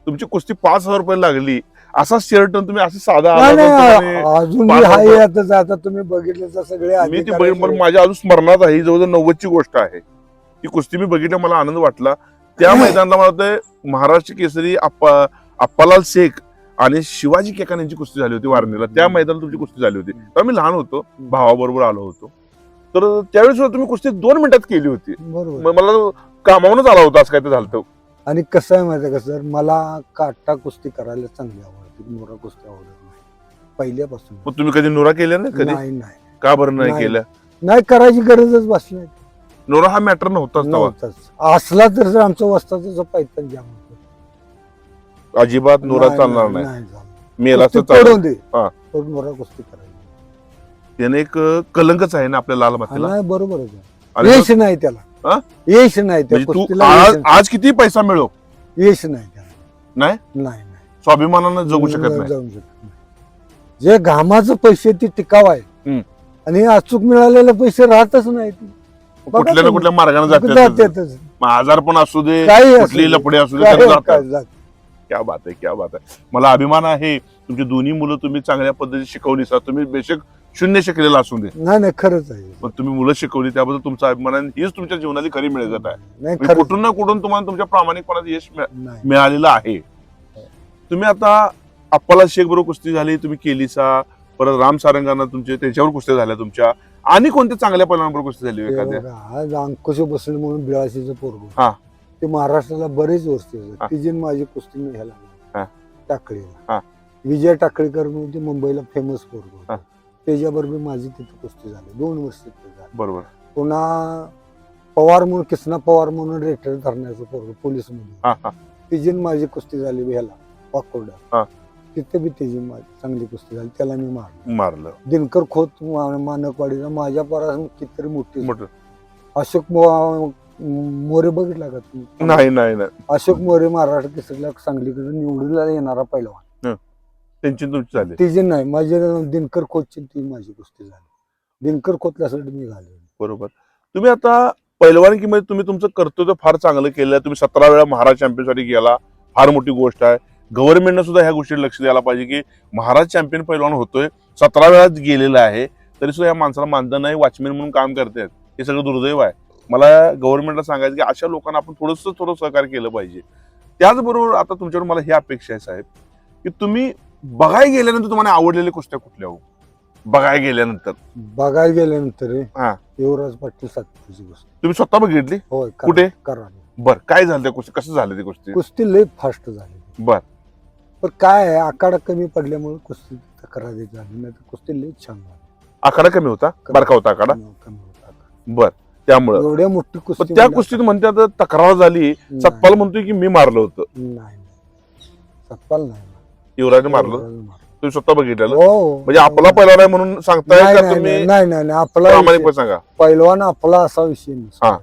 तुमची कुस्ती 5,000 रुपये लागली. असा शर्ट तुम्ही असं साधा नाही, आला नाही, तुम्ही अजून 5,000 हाय रुपये- आता तुम्ही बघितलं तर सगळे मी ती अधिकारी बघितली, पण माझ्या अजून स्मरणात आहे. ही जवळजवळ 90ची गोष्ट आहे. ती कुस्ती मी बघितल्या, मला आनंद वाटला. त्या मैदानाला मला वाटतं महाराष्ट्र केसरी अप्पालाल शेख आणि शिवाजी केकान यांची कुस्ती झाली होती वारणेला. त्या मैदानात तुमची कुस्ती झाली होती. तेव्हा मी लहान होतो, भावाबरोबर आलो होतो. तर त्यावेळेस सुद्धा तुम्ही कुस्ती 2 मिनिटात केली होती. बरोबर. मला कामावूनच आला होता असं काय ते झालं. आणि कसं आहे माहिती का सर, मला काटा कुस्ती करायला चांगली आवडते, मोरा कुस्ती आवडत नाही पहिल्यापासून. मग तुम्ही कधी नोरा केल्या ना? कधी नाही नाही का बरं नाही नाही. केल्या? नाही करायची गरजच बसली नाही. नोरा हा मॅटर नव्हताच तेव्हा. नव्हताच. असला तर आमचं वस्ताचं पैतण जाम होतं. अजिबात नोरा चालणार नाही. झालं. मेला कुस्ती तर पडून दे, हा. पण मोरा कुस्ती करायची त्याने एक कलंकच आहे ना आपल्या लाल मातीला. नाही, बरोबरच आहे. आणि यश नाही त्याला, हा? यश नाही त्या म्हणजे तू कुस्तीला, आज किती पैसा मिळव, यश नाही त्याला. नाही नाही स्वाभिमानानं जगू शकत नाही. जाऊ शकत नाही. जे घामाचे पैसे ती टिकाव आहे हम्म. आणि अचूक मिळालेले पैसे राहतच नाही. कुठल्या ना कुठल्या मार्गाने जातात. जातातच. मग आजार पण असू दे, काही असू कुठली दे. लपडे असू दे, काय- त्यात जातात. काय जात. क्या बात आहे, क्या बात आहे. मला अभिमान आहे. तुमची दोन्ही मुलं तुम्ही चांगल्या पद्धतीने शिकवली. तुम्ही बेशक 0 शिकलेला असू दे, नाही खरंच आहे. पण तुम्ही मुलं शिकवली त्याबद्दल तुमचा अभिमान आहे. हीच तुमच्या जीवनाची खरी मिळकत आहे. नाही म्हणजे खरंच. कुठून ना कुठून तुम्हाला तुमच्या प्रामाणिकपणाचं यश नाही. मिळालेलं आहे. तुम्ही आता अप्पाला शेख बरोबर कुस्ती झाली, तुम्ही केलीसा. परत राम सारंगांना तुमचे त्यांच्यावर कुस्त्या झाल्या तुमच्या. आणि कोणत्या चांगल्या पैलवानांबरोबर कुस्ती झाली ते एखाद्या? बघा, आज अंकुश बसले म्हणून बिळाशीचं पोरगं, हा. ते महाराष्ट्राला बरेच वर्ष हा. तिची माझी कुस्ती मी ह्याला हा. टाकळीला. हा. विजय टाकळीकर म्हणून ते मुंबईला फेमस पोरगं हा. होतं. त्याच्याबरोबर माझी तिथे कुस्ती झाली 2 वर्ष तिथे झाली. बरोबर. पुन्हा पवार म्हणून, कृष्णा पवार म्हणून रिटायर धरण्याचं पोरगं पोलीस मध्ये, हा हा तिची माझी कुस्ती झाली ह्याला हा. वाकोर्डा. तिथे बी त्याची माझी चांगली कुस्ती झाली, त्याला मी मारलं. दिनकर खोत मानकवाडीला माझ्या परास कितीतरी मोठी. मोठं. अशोक मोरे बघितला का तुम्ही? नाही नाही नाही. अशोक मोरे महाराष्ट्र केसरीला सांगलीकडे निवडून येणारा पहिलवान. त्यांची तुमची झाली. तिची नाही, माझे दिनकर खोतची ती माझी कुस्ती झाली. दिनकर खोतल्यासाठी मी घालवली. बरोबर. तुम्ही आता पैलवानकीमध्ये तुम्ही तुमचं कर्तव्य फार चांगलं केलं. तुम्ही 17 वेळा महाराज चॅम्पियन साठी गेला, फार मोठी गोष्ट आहे. गव्हर्नमेंटनं सुद्धा ह्या गोष्टीला लक्ष द्यायला पाहिजे की महाराज चॅम्पियन पैलवान होतोय, 17 वेळा गेलेला आहे, तरी सुद्धा या माणसाला मानधन नाही, वॉचमॅन म्हणून काम करतात. हे सगळं दुर्दैव आहे. मला गव्हर्नमेंटला सांगायचं की अशा लोकांना आपण थोडं सहकार्य केलं पाहिजे. त्याचबरोबर आता तुमच्याकडून मला ही अपेक्षा आहे साहेब, की तुम्ही बघायला गेल्यानंतर तुम्हाला आवडलेल्या कुस्त्या कुठल्या हो? बघायला बघायला गेल्यानंतर हा. युवराज पाटील सातपुतेची कुस्ती. तुम्ही स्वतः बघितली? होय. कुठे? करा. बर, काय झालं त्या कुस्ती, कसं झालं ती कुस्ती? कुस्ती लय फास्ट झाली. बर. पण काय आहे, आखाडा कमी पडल्यामुळे कुस्ती तक्रार झाली, नाही तर कुस्ती लय छान झाली. आखाडा कमी होता, बारका होता आखाडा. कमी होता आखाडा. बर. त्यामुळं एवढ्या मोठी पण कुस्ती त्या म्हणजे कुस्तीत म्हणते तक्रार झाली. सतपाल म्हणतोय की मी मारलं होतं. नाही सतपाल नाही युवराजने मारलं. युवराजने तुम्ही स्वतः बघितलं हो. म्हणजे आपला पैलवान आहे म्हणून सांगताय नाही, का नाही, तुम्ही? नाही नाही नाही, आपला प्रामाणिकपणे विषय- सांगा. पैलवान आपला असा विषय नसतो. हा.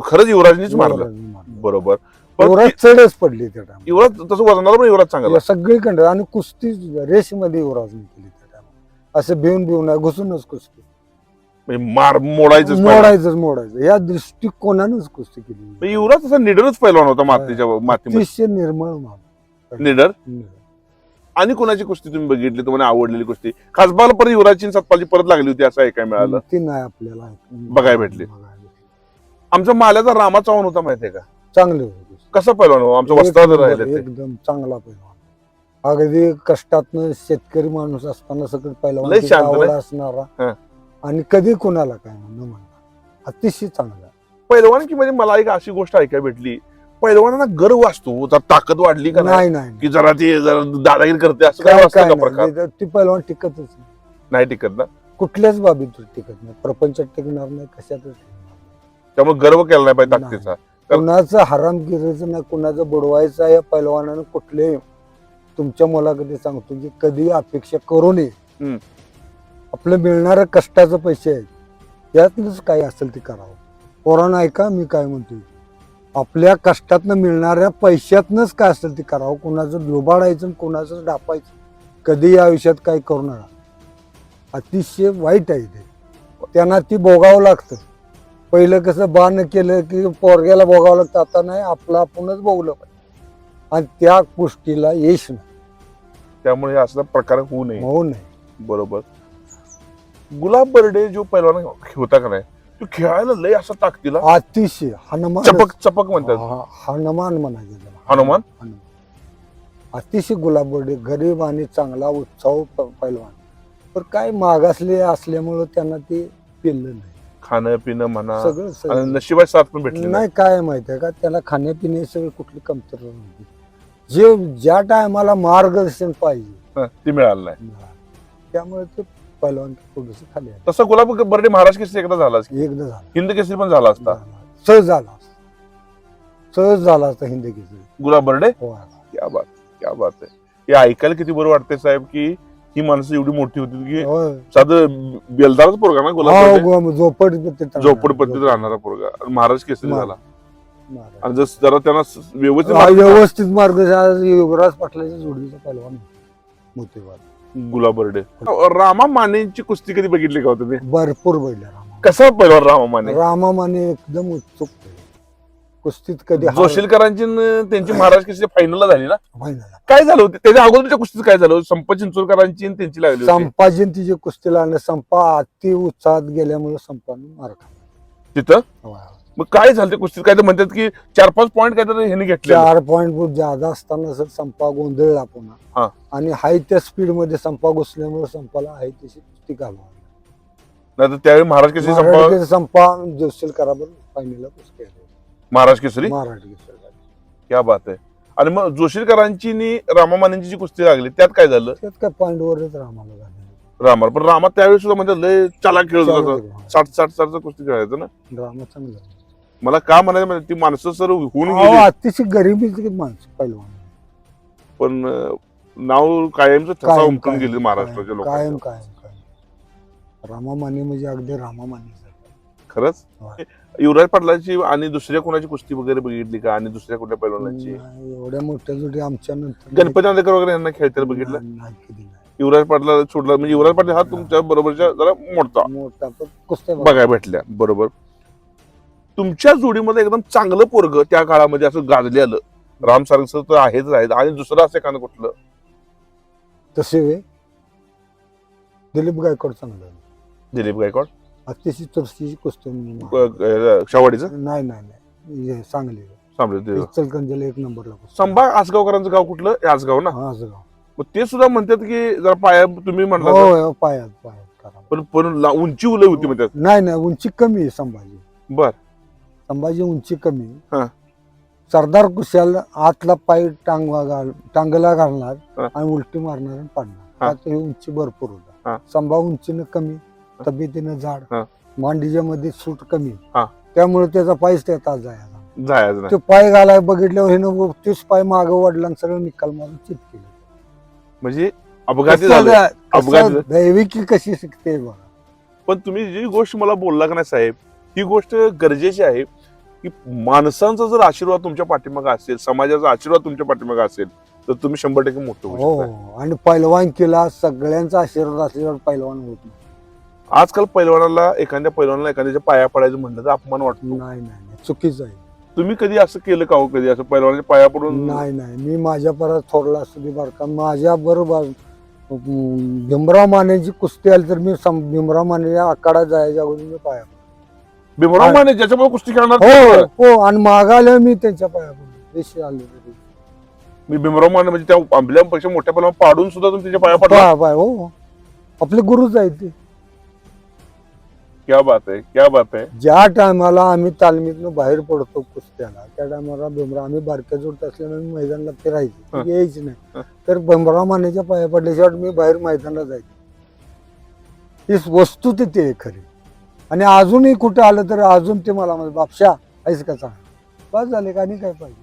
खरंच युवराजनीच मारलं. युवराजने मारलं. बरोबर. पण युवराज चढच पडली त्या टायमाला. युवराज तसं वजनाला पण युवराज चांगला. सगळीकडे. आणि कुस्ती रेस मध्ये युवराजने केली त्या टायमाला. असं भिवून नाही, घुसूनच कुस्ती. म्हणजे मार मोडायचं. मोडायचं या दृष्टिकोनानच कुस्ती केली. युवराज तसा निडरच पैलवान होता मातीच्या मातीमध्ये. अतिशय निर्मळ माल. निडर. आणि कोणाची कुस्ती तुम्ही बघितली तुम्हाला आवडलेली कुस्ती? खासबाला परत युवराजची आणि सतपालची परत लागली होती असं ऐकायला मिळालं. ती नाही आपल्याला बघायला भेटली. आमचा माल्याचा रामा चव्हाण होता माहितीये का? चांगले होते. कसा पैलवान हो? आमचा वस्ताद राहिले ते. एकदम चांगला पैलवान. अगदी कष्टातनं शेतकरी माणूस असताना सगळं लय पैलवान शांत आवड नाही? असणारा. हा. आणि कधी कोणाला काय म्हणणं म्हणणार, अतिशय चांगला. पैलवानकी मध्ये मला एक अशी गोष्ट ऐकायला भेटली, पैलवानांना गर्व असतो, जर ताकद वाढली का नाही नाही की जरा ती जरा दादागिरी करते असं काय काय असतं का नाही. प्रकार? ती पैलवान टिकतच नाही. नाही टिकत ना. कुठल्याच बाबीत टिकत नाही. प्रपंचात टिकणार नाही, कशातच टिकणार नाही. त्यामुळे गर्व केला नाही पाहिजे ताकदीचा. कुणाचं हरामगिरीचं नाही, कुणाचं बुडवायचं या पैलवानानं कुठले तुमच्या मुलाकडे सांगतो की कधी अपेक्षा करू नये. आपलं मिळणारं कष्टाचं पैसे आहेत, यातलंच काय असेल ते करावं. पोरांना ऐका मी काय म्हणतोय, आपल्या कष्टातनं मिळणाऱ्या पैशातनंच काय असेल ते करावं. कोणाचं लुबाडायचं कोणाचं डापायचं कधीही आयुष्यात काही करू नका. अतिशय वाईट आहे ते. त्यांना ती भोगावं लागतं. पहिलं कसं बाण केलं की पोरग्याला भोगावं लागतं, आता नाही, आपलं आपणच भोगलं पाहिजे आणि त्या गोष्टीला यश नाही. त्यामुळे असा प्रकार होऊ नये. होऊ नये. बरोबर. गुलाब बर्डे जो पैलवान होता का नाही, तो खेळायला लय असा ताकदीला अतिशय हनुमान चपक चपक म्हणतात. हनुमान म्हणायचे त्याला. हनुमान अतिशय गुलाबर्डे गरीब आणि चांगला उत्साह पैलवान. पण काय मागासले असल्यामुळं त्यांना ते पेललं नाही. खाणं पिणं म्हणा सगळं आणि सगळं नशिबाची साथ पण भेटली नाही. नाही. काय माहितीये का, त्याला खाण्यापिणे सगळं कुठली कमतरता नव्हती. जे ज्या टायमाला मार्गदर्शन पाहिजे ते मिळालं नाही. त्यामुळे ते पैलवान थोडस खाली आले. तसं गुलाब बर्डे महाराज केसरी एकदा झाला असता. एकदा झाला. हिंद केसरी पण झाला असता. सहज झाला असता. सहज झाला असता हिंद केसरी. गुलाब बर्डे हो. क्या बात, क्या बात आहे. हे ऐकायला किती बरं वाटतंय साहेब की ही माणसं एवढी मोठी होती की होय. साधं बेलदारच पोरगा ना गुलाब बर्डे. हो, झोपडपट्टीत राहणारा पोरगा आणि महाराज केसरी झाला. महाराज. आणि जर जरा त्यांना व्यवस्थित व्यवस्थित मार्गदर्शन युवराज पाटलाच्या जोडीचा पैलवान मोतीबाग गुलाब बर्डे. रामा मानेची कुस्ती कधी बघितली का हो तुम्ही? भरपूर बैल रामा. कसा पैलवान रामा माने? रामा माने एकदम उत्सुक बैल. कुस्तीत कधी जोशीलकरांची न त्यांची महाराज केसरी फायनलला झाली ना? फायनल. काय झालं होतं त्याच्या अगोदरच्या कुस्तीत? काय झालं? संपा चिंचोरकरांची आणि त्यांची लागली होती. संपाजीन तिची कुस्ती लागली. संपा अति उत्साहात गेल्यामुळे संपाने मार खाल्ला तिथं हो. मग काय झालं ते कुस्तीत? काय तर म्हणतात की 4-5 पॉईंट काय तर ह्यांनी घेतले. 4 पॉईंट जादा असताना सर संपा गोंधळला हा. पुन्हा आणि हाय त्या स्पीड मध्ये संपा घुसल्यामुळे संपाला हाय तशी कुस्ती घालवा. नाही तर त्यावेळी महाराज केसरी संपा संपा जोशील कराबर फायनलला कुस्ती आली. महाराज केसरी. मराठी केसरी. क्या बात आहे. आणि मग जोशीलकरांची आणि रामा मानेंची जी कुस्ती लागली त्यात काय झालं? त्यात काय पॉईंट वरच रामाला झाले. रामा पण रामा त्यावेळी सुद्धा म्हणजे लय चालाक खेळत होता. रामा 60-60 कुस्ती खेळायचं ना. चांगला. मला का म्हणायचं म्हणजे ती माणसं सर होऊन अहो, गेली अतिशय गरिबीची माणसं पहिलवान. पण नाव कायमचं ठसा कायम उमटून गेली महाराष्ट्राच्या कायम लोकांना. कायम रामा माने म्हणजे अगदी रामा माने. खरंच. होय. युवराज पाटलाची आणि दुसऱ्या कोणाची कुस्ती वगैरे बघितली का? आणि दुसऱ्या कुठल्या पैलवानाची? नाही, एवढ्या मोठ्या जोडी आमच्या नंतर गणपती आंदेकर वगैरे यांना खेळताना बघितलं? नाही, कधी नाही. युवराज पाटला सोडला म्हणजे युवराज पाटील हा तुमच्या बरोबरच्या जरा मोठा मोठा पण कुस्त्या बघायला भेटल्या. बरोबर. तुमच्या जोडीमध्ये एकदम चांगलं पोरग त्या काळामध्ये असं गाजलेलं राम सारंग तर आहेच आहेत. आणि दुसरं असं एखादं कुठलं? तसे वे दिलीप गायकवाड चांगलं. दिलीप गायकवाड अतिशय चुरशीची कुस्ती शावाडीचं नाही चांगली. सांभाळ इचलकरंजीला 1 नंबरला कुस्ती. संभा आसगावकरांचं गाव कुठलं? हे आसगाव ना. हा, आसगाव. मग ते सुद्धा म्हणतात की जरा पाया तुम्ही म्हणला हो, पायात करा. पण उंची उलय होती म्हणतात. नाही, उंची कमी आहे संभाजी. बर. संभाजी उंची कमी. हा. सरदार कुशाल आतला पाय टांगला घालणार हा. आणि उलटी मारणार आणि पाडणार. हा. आता ही उंची भरपूर हा. होता. संभा उंचीनं कमी, तब्येतीनं जाड, हा. मांडीच्या मध्ये सूट कमी. हा. त्यामुळे त्याचा पायच त्यात जायचा. जायचं ते पाय घालाय बघितल्यावर हे तीच पाय मागं वडिलांना सगळं निकाल मारून चित केलं. म्हणजे अपघाती झालं. अपघाती. दैविकी कशी शिकते बघा. पण तुम्ही जी गोष्ट मला बोलला का नाही साहेब, ही गोष्ट गरजेची आहे की माणसांचा जर आशीर्वाद तुमच्या पाठीमागे असेल, समाजाचा आशीर्वाद तुमच्या पाठीमागे असेल तर तुम्ही 100% मोठं होऊ शकता. हो, आणि पैलवान केला सगळ्यांचा आशीर्वाद असल्यावर पैलवान होत नाही. आजकाल पैलवानाला एखाद्याच्या पाया पडायचं म्हणलं तर अपमान वाटतो. नाही, चुकीचं आहे. तुम्ही कधी असं केलं का हो? कधी असं पैलवानाच्या पाया पडून? नाही, मी माझ्या परत थोरला असू दे बरं का, माझ्या बरोबर भीमराव मानेची कुस्ती आली तर मी भीमराव माने आखाडा जायच्या अगोदर मी पाया पडलो. भीमराव माने ज्याच्यामुळे कुस्ती खेळणार? हो, आणि मागायला मी त्यांच्या पाया पडलो. देशी आले मी भीमराव माने म्हणजे त्या आपल्यापेक्षा मोठ्या पैलवान पाडून सुद्धा तुम्ही त्याच्या पाया पडला? पाय. हो, आपले गुरुच आहेत ते. क्या बात आहे. ज्या टायमाला आम्ही तालमीतनं बाहेर पडतो कुस्त्याला त्या टायमाला भीमराव, आम्ही बारक्या जोडत असल्यामुळे मैदानाला फिरायचं यायची नाही. तर भीमराव मानेच्या पाया पडल्याशिवाय मी बाहेर मैदानाला जायचं. ही वस्तू तिथे आहे खरी. आणि अजूनही कुठे आलं तर अजून ते मला म्हणजे बापशा आहेस का चांगला बस झाले का आणि काय पाहिजे.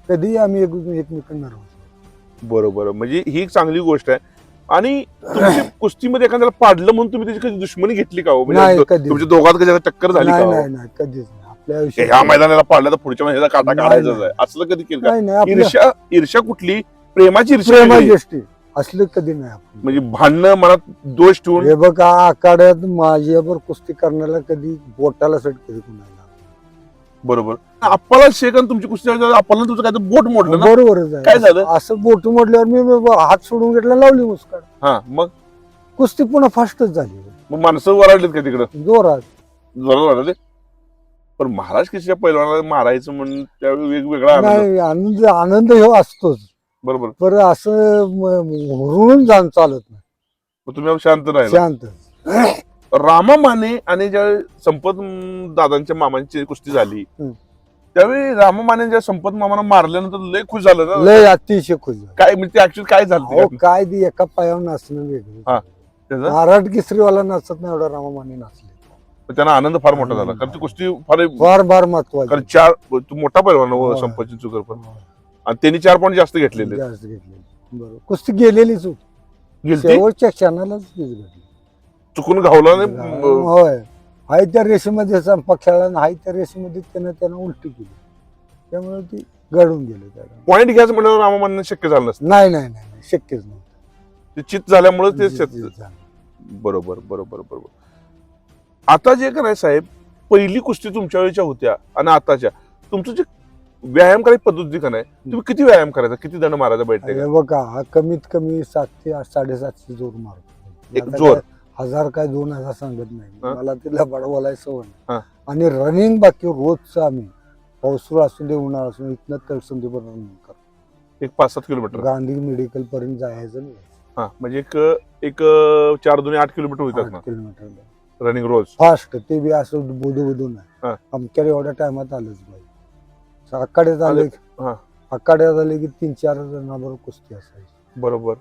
कधीही आम्ही एकमेकांना राहू. बरोबर. म्हणजे ही एक चांगली गोष्ट आहे. आणि तुमच्या कुस्तीमध्ये एखाद्याला पाडलं म्हणून तुम्ही त्याची कधी दुश्मनी घेतली का हो? म्हणजे तुमच्या दोघात कधी टक्कर झाली का? नाही, कधीच नाही. आपल्या ह्या आयुष्यात मैदानाला पाडलं तर पुढच्या मैदानाला काटा नाही, काढायचाच नाही. आहे असलं कधी केलं का? नाही नाही आपल्या ईर्ष्या ईर्ष्या कुठली प्रेमाची ईर्ष्या वेगळी. प्रेमाची असलं कधी नाही आपण. म्हणजे भांडणं मनात दोष ठेवून हे बघा आखाड्यात माझ्यावर कुस्ती करण्याला कधी बोटाला सट कधी कुणाला बरोबर आपल्याला शेकन तुमची कुस्ती आपल्याला तुमचं काय बोट मोडलं ना बरोबरच काय आहे. झालं? असं बोट मोडल्यावर मी हात सोडून घेतला लावली मुस्काड. हा मग कुस्ती पुन्हा फास्टच झाली मग माणसं वराडलीत का तिकडं जोरात. जोरात वराडले पण महाराज किसीच्या पैलवानाला मारायचं म्हणून त्यावेळी वेगवेगळा आनंद. नाही आनंद आनंद हे असतोच बरोबर पर असं हुरळून जाण चालत नाही. मग तुम्ही शांत राहिला. शांत. रामा माने आणि ज्यावेळी संपत दादांच्या मामांची कुस्ती झाली त्यावेळी रामा माने ज्या संपत मामाला मारल्यानंतर लय खुश झालं ना. लय अतिशय खुश झालं. काय म्हणजे ते ऍक्च्युअली काय झालं अहो काय ती एका पायावर नाचणं हा. वेगळं. त्याचा महाराज केसरीवाला नाचत नाही एवढा रामामाने नाचले. त्यांना आनंद फार मोठा झाला कारण ती कुस्ती फार फार फार महत्वाचं. कारण चार तू मोठा पैलवान होय. संपत चिंचुकर पण आणि त्यांनी 4 पॉईंट जास्त घेतलेले जास्त घेतलेली. बरोबर कुस्ती गेलेलीच होती. गेलती शेवटच्या क्षणालाच तीच घडली. चुकून घावला नाही होय हाय त्या रेषेमध्ये संपा खेळला आणि हाय त्या रेषेमध्ये त्यानं उलटी केली त्यामुळे ती घडून गेली त्याला. पॉईंट घ्यायचं म्हणल्यावर रामा माने शक्य झालं नसतं नाही नाही नाही नाही, शक्यच नाही. ते चित झाल्यामुळे ते झालं. बरोबर बरोबर बरोबर आता जे काय साहेब पहिली कुस्ती तुमच्या वेळेच्या होत्या आणि आताच्या तुमचं जे व्यायाम करायची पद्धती का नाही तुम्ही किती व्यायाम करायचा किती दंड मारायचा बैठक अरे बघा हा कमीत कमी 700 ते 750 जोर मारतो. एक आता जोर? काय 1000 काय 2000 सांगत नाही. हा. मला तिला बडवायला सवय हा. नाही. आणि रनिंग बाकी रोजचं आम्ही पावसाळा असू दे उन्हाळा असू दे इथनं तळसंदी रनिंग करतो. एक 5-7 किलोमीटर गांधी मेडिकल पर्यंत जायचं नाही. हा म्हणजे एक 4-2-8 किलोमीटर होतात 8 ना किलोमीटर रनिंग रोज. फास्ट ते बी असं बोधू हा. नाही. आमच्या एवढ्या टायमात आलंच पाहिजे. आखाड्यात आले हा. आखाड्यात आले की 3-4 जणांबरोबर कुस्ती असायची. बरोबर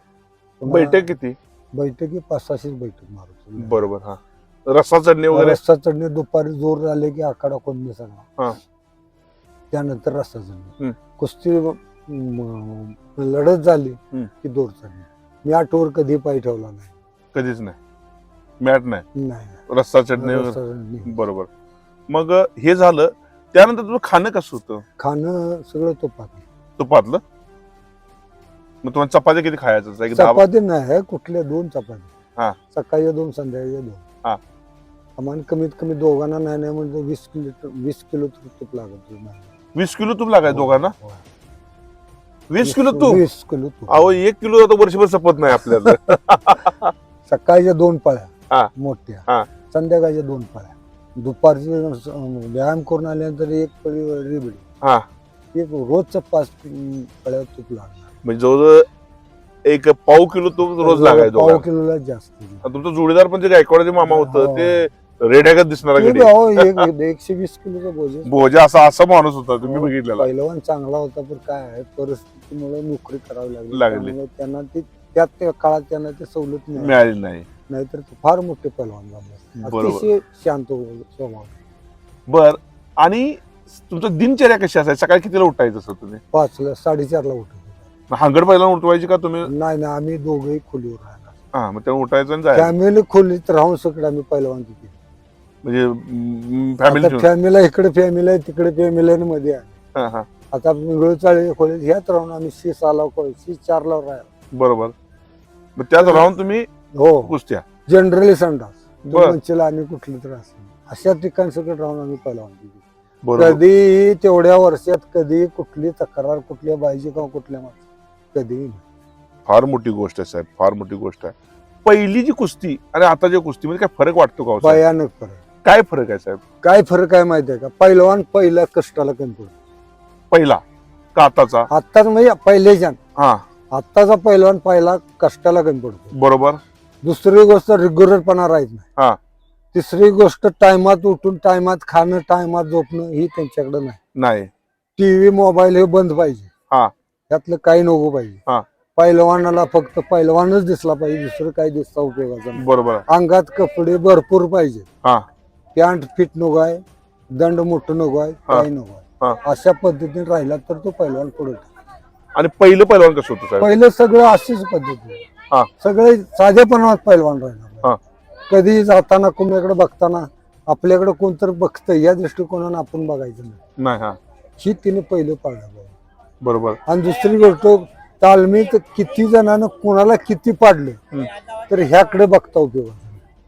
पुन्हा बैठक किती बैठकी 500-600 बैठक मारतो. बरोबर हा रस्सा चढणे वगैरे रस्ता चढणे दुपारी जोर झाले की आखाडा कोणते हा. सगळा त्यानंतर रस्ता चढणे. हम्म. कुस्ती लढत झाली हम्म. की दोर चढणे. मी आठवर कधी पाय ठेवला नाही. कधीच नाही मॅट नाही नाही रस्सा चढणे रस्ता चढणे. बरोबर मग हे झालं त्यानंतर तुझं खाणं कसं होतं खाणं सगळं तुपात. तुपातलं मग तुम्हाला चपात्या किती खायचं एक 10 चपाती नाही कुठल्या 2 हा. चपाती सकाळी 2 संध्याकाळी 2. हा. आम्हाला कमीत कमी दोघांना नाही म्हणजे 20 किलो तूप लागत. 20 किलो तूप लागाय दोघांना 20 किलो तूप 20 किलो तूप. अहो 1 किलो आता वर्षभर सपत नाही आपल्याला सकाळच्या 2 हा. पळ्या मोठ्या हा. संध्याकाळच्या 2 पळ्या दुपारची व्यायाम करून आल्यानंतर 1 पळी रिबडी हा एक रोजचं 5 पळ्या तूप लागणार. म्हणजे जवळजवळ एक पाव किलो तूप रोज लागायचं पाव दोघांना. किलोला जास्त. तुमचं जोडीदार पण जे गायकवाडाचे मामा होतं हो. ते रेड्यागत दिसणार ते बी अहो, 120 किलोचा बोजे. भोजा असा माणूस होता तुम्ही बघितलेला पहिलवान चांगला होता पण काय आहे परिस्थितीमुळे नोकरी करावी लागली. लागली. त्यामुळे त्यांना ते त्या काळात त्यांना ते सवलत मिळाली. मिळाली नाही नाहीतर ते फार मोठे पहिलवान झाले. बरोबर. अतिशय शांत स्वभाव. बर आणि तुमचं दिनचर्या कशी असायची सकाळी कितीला उठायचं सर तुम्ही 5ला 4:30ला उठत होतो. हांगड पहिला उठवायची का तुम्ही नाही नाही आम्ही दोघेही खोलीवर राहिला. हा मग तेव्हा उठायचं आणि जायचं फॅमिली खोलीत राहून सगळं आम्ही पहिलवान तिथे. म्हणजे फॅमिली फॅमिली इकडे फॅमिली आहे तिकडे फॅमिली आहे मध्ये आहे. आता वेगळं चाळी खोलीत ह्यात राहून आम्ही 6-6ला 4ला राहिलो. बरोबर मग त्यात राहून तुम्ही हो कुस्त्या जनरली संडास बर. मंचला आणि कुठलं तर असेल अशा ठिकाणी सगळं राहून आम्ही पहिलवान तिथे. बरोबर कधीही तेवढ्या वर्षात कधी कुठली तक्रार कुठल्या बाईची किंवा कुठल्या माणसं कधीही नाही. फार मोठी गोष्ट आहे साहेब फार मोठी गोष्ट आहे पहिली जी कुस्ती आणि आता जी कुस्ती मध्ये काय फरक वाटतो का हो साहेब? भयानक फरक. काय फरक आहे साहेब काय फरक आहे माहिती आहे का पहिलवान पहिला कष्टाला कमी पडतो. पहिला का आताचा आत्ताच म्हणजे पहिलेच्या हा आत्ताचा पहिलवान पहिला कष्टाला कमी पडतो. बरोबर दुसरी गोष्ट रेग्युलरपणा राहत हा. नाही. तिसरी गोष्ट टायमात उठून टायमात खाणं टायमात झोपणं ही त्यांच्याकडे नाही. नाही टीव्ही मोबाईल हे बंद पाहिजे. हा. त्यातलं काही नको पाहिजे. हा. पहिलवानाला फक्त पहिलवानच दिसला पाहिजे दुसरं काही दिसता उपयोगाचं नाही. बरोबर अंगात कपडे भरपूर पाहिजे. हा. पॅन्ट फिट नको आहे दंड मोठं नको आहे काही नको हा. आहे अशा पद्धतीने राहिला तर तो पहिलवान पुढे. आणि पहिलं पहिलवान कसं होतं साहेब पहिलं सगळं अशीच पद्धती हा. सगळे साधेपणात पहिलवान हा. राहिला. कधी जाताना कुणाकडे बघताना आपल्याकडे कोणतर बघतं या दृष्टिकोनानं आपण बघायचं नाही. नाही. हा, ही तिने पहिलं पाळलं पाहिजे. बरोबर. आणि दुसरी गोष्ट तालमीत किती जणांना कोणाला किती पाडलं तर ह्याकडे बघता उपयोग.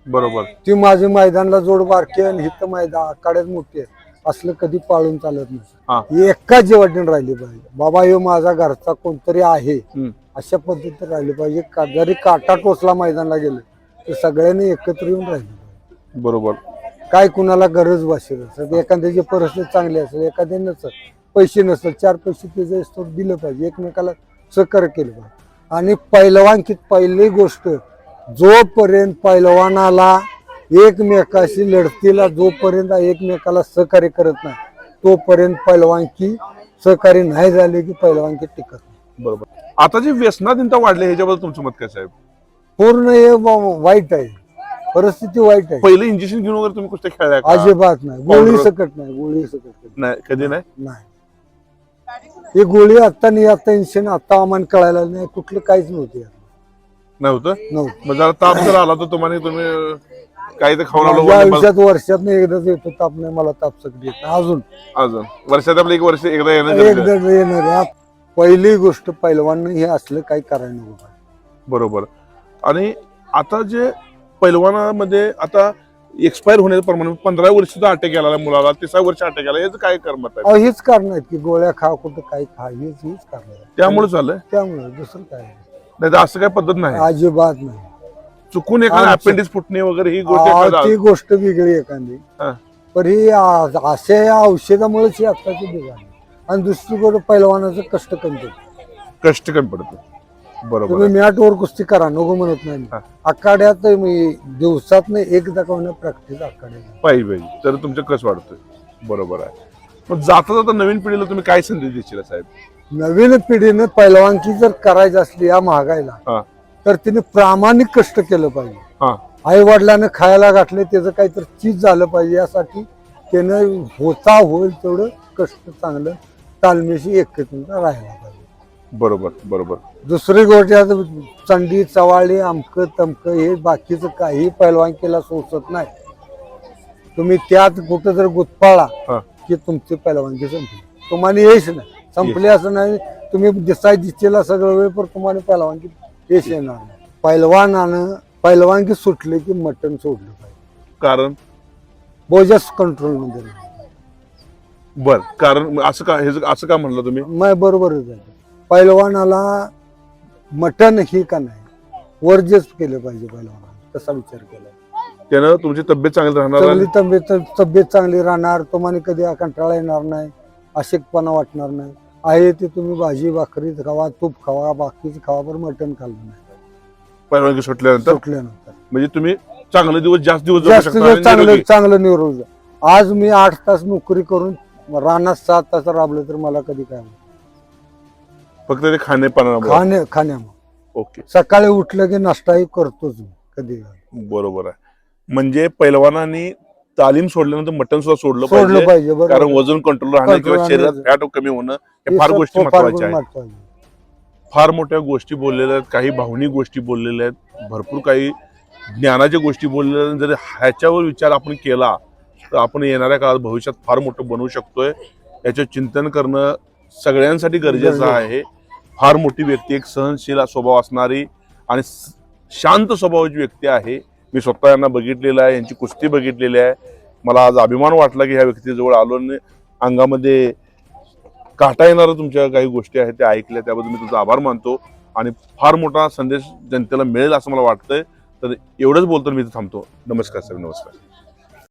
बरोबर. ती माझे मैदानला जोड बारकी आणि हिथं मैदान आखाड्यात मोठी आहे असलं कधी पाळून चालत नाही. एका जेवढीने राहिली पाहिजे. बाबा ह्यो माझा घरचा कोणतरी आहे अशा पद्धतीने राहिली पाहिजे. जरी काटा टोचला मैदानाला गेलं तर सगळ्यांनी एकत्र येऊन राहिले. बरोबर. काय कुणाला गरज भासेल असेल, एखाद्याची परिस्थिती चांगली असेल, एखाद्या नसेल, पैसे नसेल, 4 पैसे त्याचं दिलं पाहिजे, एकमेकाला सहकार्य केलं पाहिजे. आणि पैलवानकीत पहिली गोष्ट जोपर्यंत पैलवानाला एकमेकाशी लढतीला जोपर्यंत एकमेकाला सहकार्य करत नाही तोपर्यंत पैलवानकी सहकार्य नाही झाले की पैलवानकी टिकत नाही. बरोबर. आता जे व्यसनाधीनता वाढले ह्याच्याबद्दल तुमचं मत काय साहेब? पूर्ण हे वाईट आहे, परिस्थिती वाईट आहे. पहिले इंजेक्शन घेऊन वगैरे तुम्ही कुस्त्या खेळल्या का? अजिबात नाही. गोळी सकट नाही, गोळी सकट नाही, कधी नाही. नाही. ही गोळी आता नाही, आता इंजेक्शन आता आम्हाला कळायला नाही, कुठलं काहीच नव्हते नव्हतं. नव्हतं. मग जरा ताप जर आला तर तुम्ही काही तर खाऊन माझ्या आलो आयुष्यात वर्षात एकदाच येतो ताप. नाही मला ताप सकट येत नाही अजून. अजून वर्षात आपलं 1 वर्ष एकदा येणं एकदा येणार आहे. पहिली गोष्ट पैलवान हे असलं काही करायला नको. बरोबर. आणि आता जे पैलवानामध्ये आता एक्सपायर होण्याचं प्रमाण 15 वर्ष सुद्धा अटॅक आला मुलाला, 30 वर्ष अटॅक आला, याचं काय कर्म आहे? हेच कारण आहेत की गोळ्या खा कुठं काही खा, हेच कारण आहे. त्यामुळे झालंय. त्यामुळे दुसरं काय नाही तर असं काही पद्धत नाही. अजिबात नाही. चुकून एखादा अपेंडिक्स फुटणे वगैरे ही गोष्ट ती गोष्ट वेगळी एखादी. पण ही अशा या औषधामुळेच ही आत्ताची बिघाड. आणि दुसरी गोष्ट पैलवानाचं कष्ट कमी पडतं. बरोबर. तुम्ही मॅटवर कुस्ती करा नको म्हणत नाही. आखाड्यात दिवसात एकदा का प्रॅक्टिस आखाड्यात पाहिजे तर तुमचं कस वाढतोय. बरोबर आहे. मग जाता जाता नवीन पिढीला तुम्ही काय संदेश देशील साहेब? नवीन पिढीने पैलवानकी जर करायची असली या महागाईला तर तिने प्रामाणिक कष्ट केलं पाहिजे. आई वडिलांना खायला घातले त्याचं काहीतरी चीज झालं पाहिजे यासाठी त्यानं होईल तेवढं कष्ट चांगलं तालमेशी एकत्रित राहायला पाहिजे. बरोबर. बरोबर. दुसरी गोष्ट चंडी चवाळी अमकं तमकं हे बाकीचं काही पैलवानकीला सोसत नाही. तुम्ही त्यात कुठं जर गुतपाळा की तुमची पैलवानकी संपली. तुम्हाला यश नाही संपले असं नाही. तुम्ही दिसेला सगळं वेळ पण तुम्हाला पैलवानकी यश येणार नाही. पैलवानकी सुटले की मटण सोडलं पाहिजे. कारण बोजस कंट्रोल मध्ये. बर. कारण असं का म्हणलं तुम्ही? मग बरोबरच आहे. पैलवानाला मटण ही का नाही वर्जच केलं पाहिजे. पैलवानाला तसा विचार केला त्यानं तुमची तब्येत चांगली राहणार. तब्येत चांगली राहणार. तुम्हाला कधी कंटाळा येणार नाही, अशक्तपणा वाटणार नाही. आहे ते तुम्ही भाजी भाकरी खावा, तूप खावा, बाकीचं खावा, पण मटण खाल्लं नाही पैलवानकी सुटल्यानंतर. म्हणजे तुम्ही जास्त दिवस चांगलं निरोगी. आज मी 8 तास नोकरी करून रानात 7 तास राबलं तर मला कधी काय फक्त ते खाण्यामुळे. ओके. सकाळी उठलं की नाश्ताही करतोच कधी. बरोबर आहे. म्हणजे पैलवानांनी तालीम सोडल्यानंतर मटण सुद्धा सोडलं पाहिजे. कारण वजन कंट्रोल राहणं किंवा शरीरात फॅट कमी होणं हे फार गोष्टी महत्वाच्या आहेत. फार मोठ्या गोष्टी बोललेल्या आहेत, काही भावनिक गोष्टी बोललेल्या आहेत, भरपूर काही ज्ञानाच्या गोष्टी बोललेल्या आहेत. जर ह्याच्यावर विचार आपण केला तर आपण येणाऱ्या काळात भविष्यात फार मोठं बनवू शकतोय. याचं चिंतन करणं सगळ्यांसाठी गरजेचं आहे. फार मोठी व्यक्ती, एक सहनशील स्वभाव असणारी आणि शांत स्वभावाची व्यक्ती आहे. मी स्वतः यांना बघितलेलं आहे, यांची कुस्ती बघितलेली आहे. मला आज अभिमान वाटला की ह्या व्यक्तीजवळ आलो आणि अंगामध्ये काटा येणाऱ्या तुमच्या काही गोष्टी आहेत त्या ऐकल्या, त्याबद्दल मी तुमचा आभार मानतो. आणि फार मोठा संदेश जनतेला मिळेल असं मला वाटतंय. तर एवढंच बोलतो मी इथे थांबतो. नमस्कार साहेब. नमस्कार.